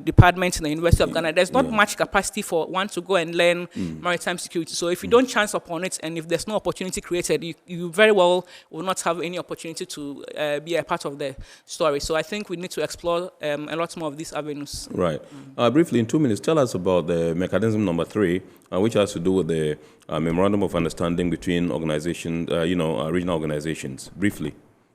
department in the University of Ghana, there's not much capacity for one to go and learn maritime security. So if you don't chance upon it, and if there's no opportunity created, you very well will not have any opportunity to be a part of the story. So I think we need to explore a lot more of these avenues. Right. Briefly, in 2 minutes, tell us about the mechanism number 3, which has to do with the memorandum of understanding between organizations, regional organizations. Briefly.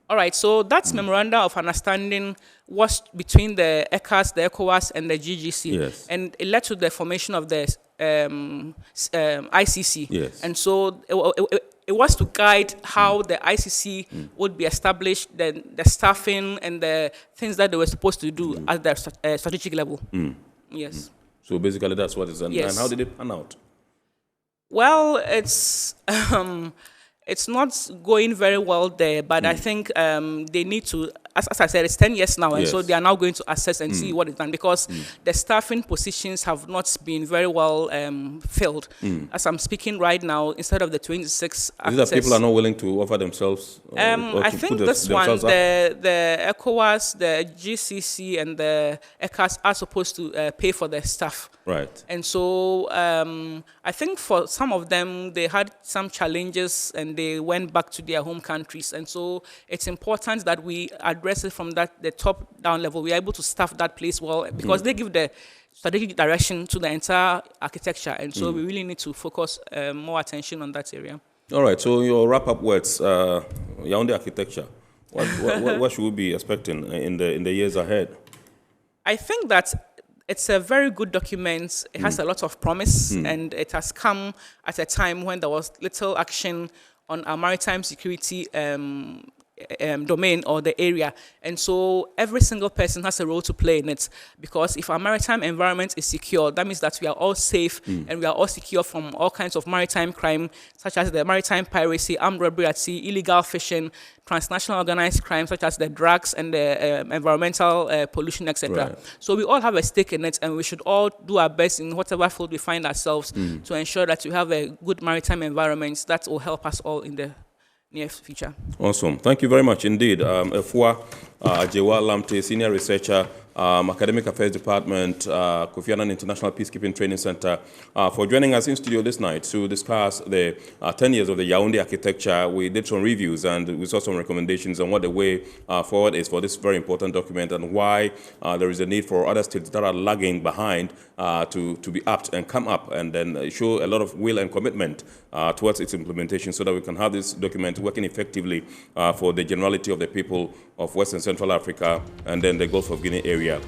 All right, so that memorandum of understanding was between the ECAS, the ECOWAS, and the GGC. Yes. And it led to the formation of the ICC. Yes. And so it was to guide how the ICC would be established, the staffing, and the things that they were supposed to do at the strategic level. Yes. So basically that's what it's done. Yes. And how did it pan out? Well, it's not going very well there, but I think they need to, as I said, it's 10 years now, and so they are now going to assess and see what is done, because the staffing positions have not been very well filled. As I'm speaking right now, instead of the 26 Is it that people are not willing to offer themselves? I think this one, the ECOWAS, the GCC, and the ECAS are supposed to pay for their staff. Right. And so I think for some of them, they had some challenges and they went back to their home countries. And so it's important that we address it from the top-down level. We are able to staff that place well, because they give the strategic direction to the entire architecture. And so we really need to focus more attention on that area. All right, so your wrap-up words, Yaoundé architecture, what should we be expecting in the years ahead? I think that it's a very good document. It has a lot of promise, and it has come at a time when there was little action on our maritime security domain or the area. And so every single person has a role to play in it, because if our maritime environment is secure, that means that we are all safe and we are all secure from all kinds of maritime crime, such as the maritime piracy, armed robbery at sea, illegal fishing, transnational organized crime, such as the drugs and the environmental pollution, etc. Right. So we all have a stake in it, and we should all do our best in whatever field we find ourselves to ensure that we have a good maritime environment that will help us all in the near future. Awesome. Thank you very much indeed. Efua Ajewa Lamte, Senior Researcher, Academic Affairs Department, Kofi Annan International Peacekeeping Training Center, for joining us in studio this night to discuss the 10 years of the Yaoundé architecture. We did some reviews and we saw some recommendations on what the way forward is for this very important document, and why there is a need for other states that are lagging behind to be apt and come up and then show a lot of will and commitment towards its implementation, so that we can have this document working effectively for the generality of the people of West and Central Africa and then the Gulf of Guinea area.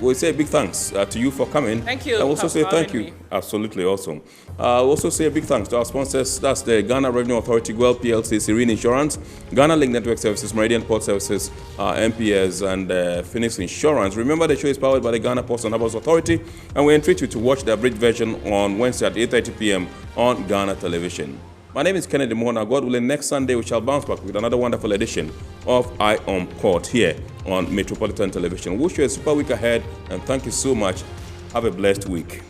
We say a big thanks to you for coming. Thank you. I also say thank you. Absolutely awesome. Also say a big thanks to our sponsors. That's the Ghana Revenue Authority, GWEL PLC, Serene Insurance, Ghana Link Network Services, Meridian Port Services, MPS, and Phoenix Insurance. Remember, the show is powered by the Ghana Ports and Harbors Authority, and we entreat you to watch the abridged version on Wednesday at 8:30 p.m. on Ghana Television. My name is Kennedy Mona. God willing, next Sunday we shall bounce back with another wonderful edition of Eye on Court here on Metropolitan Television. Wish you a super week ahead, and thank you so much. Have a blessed week.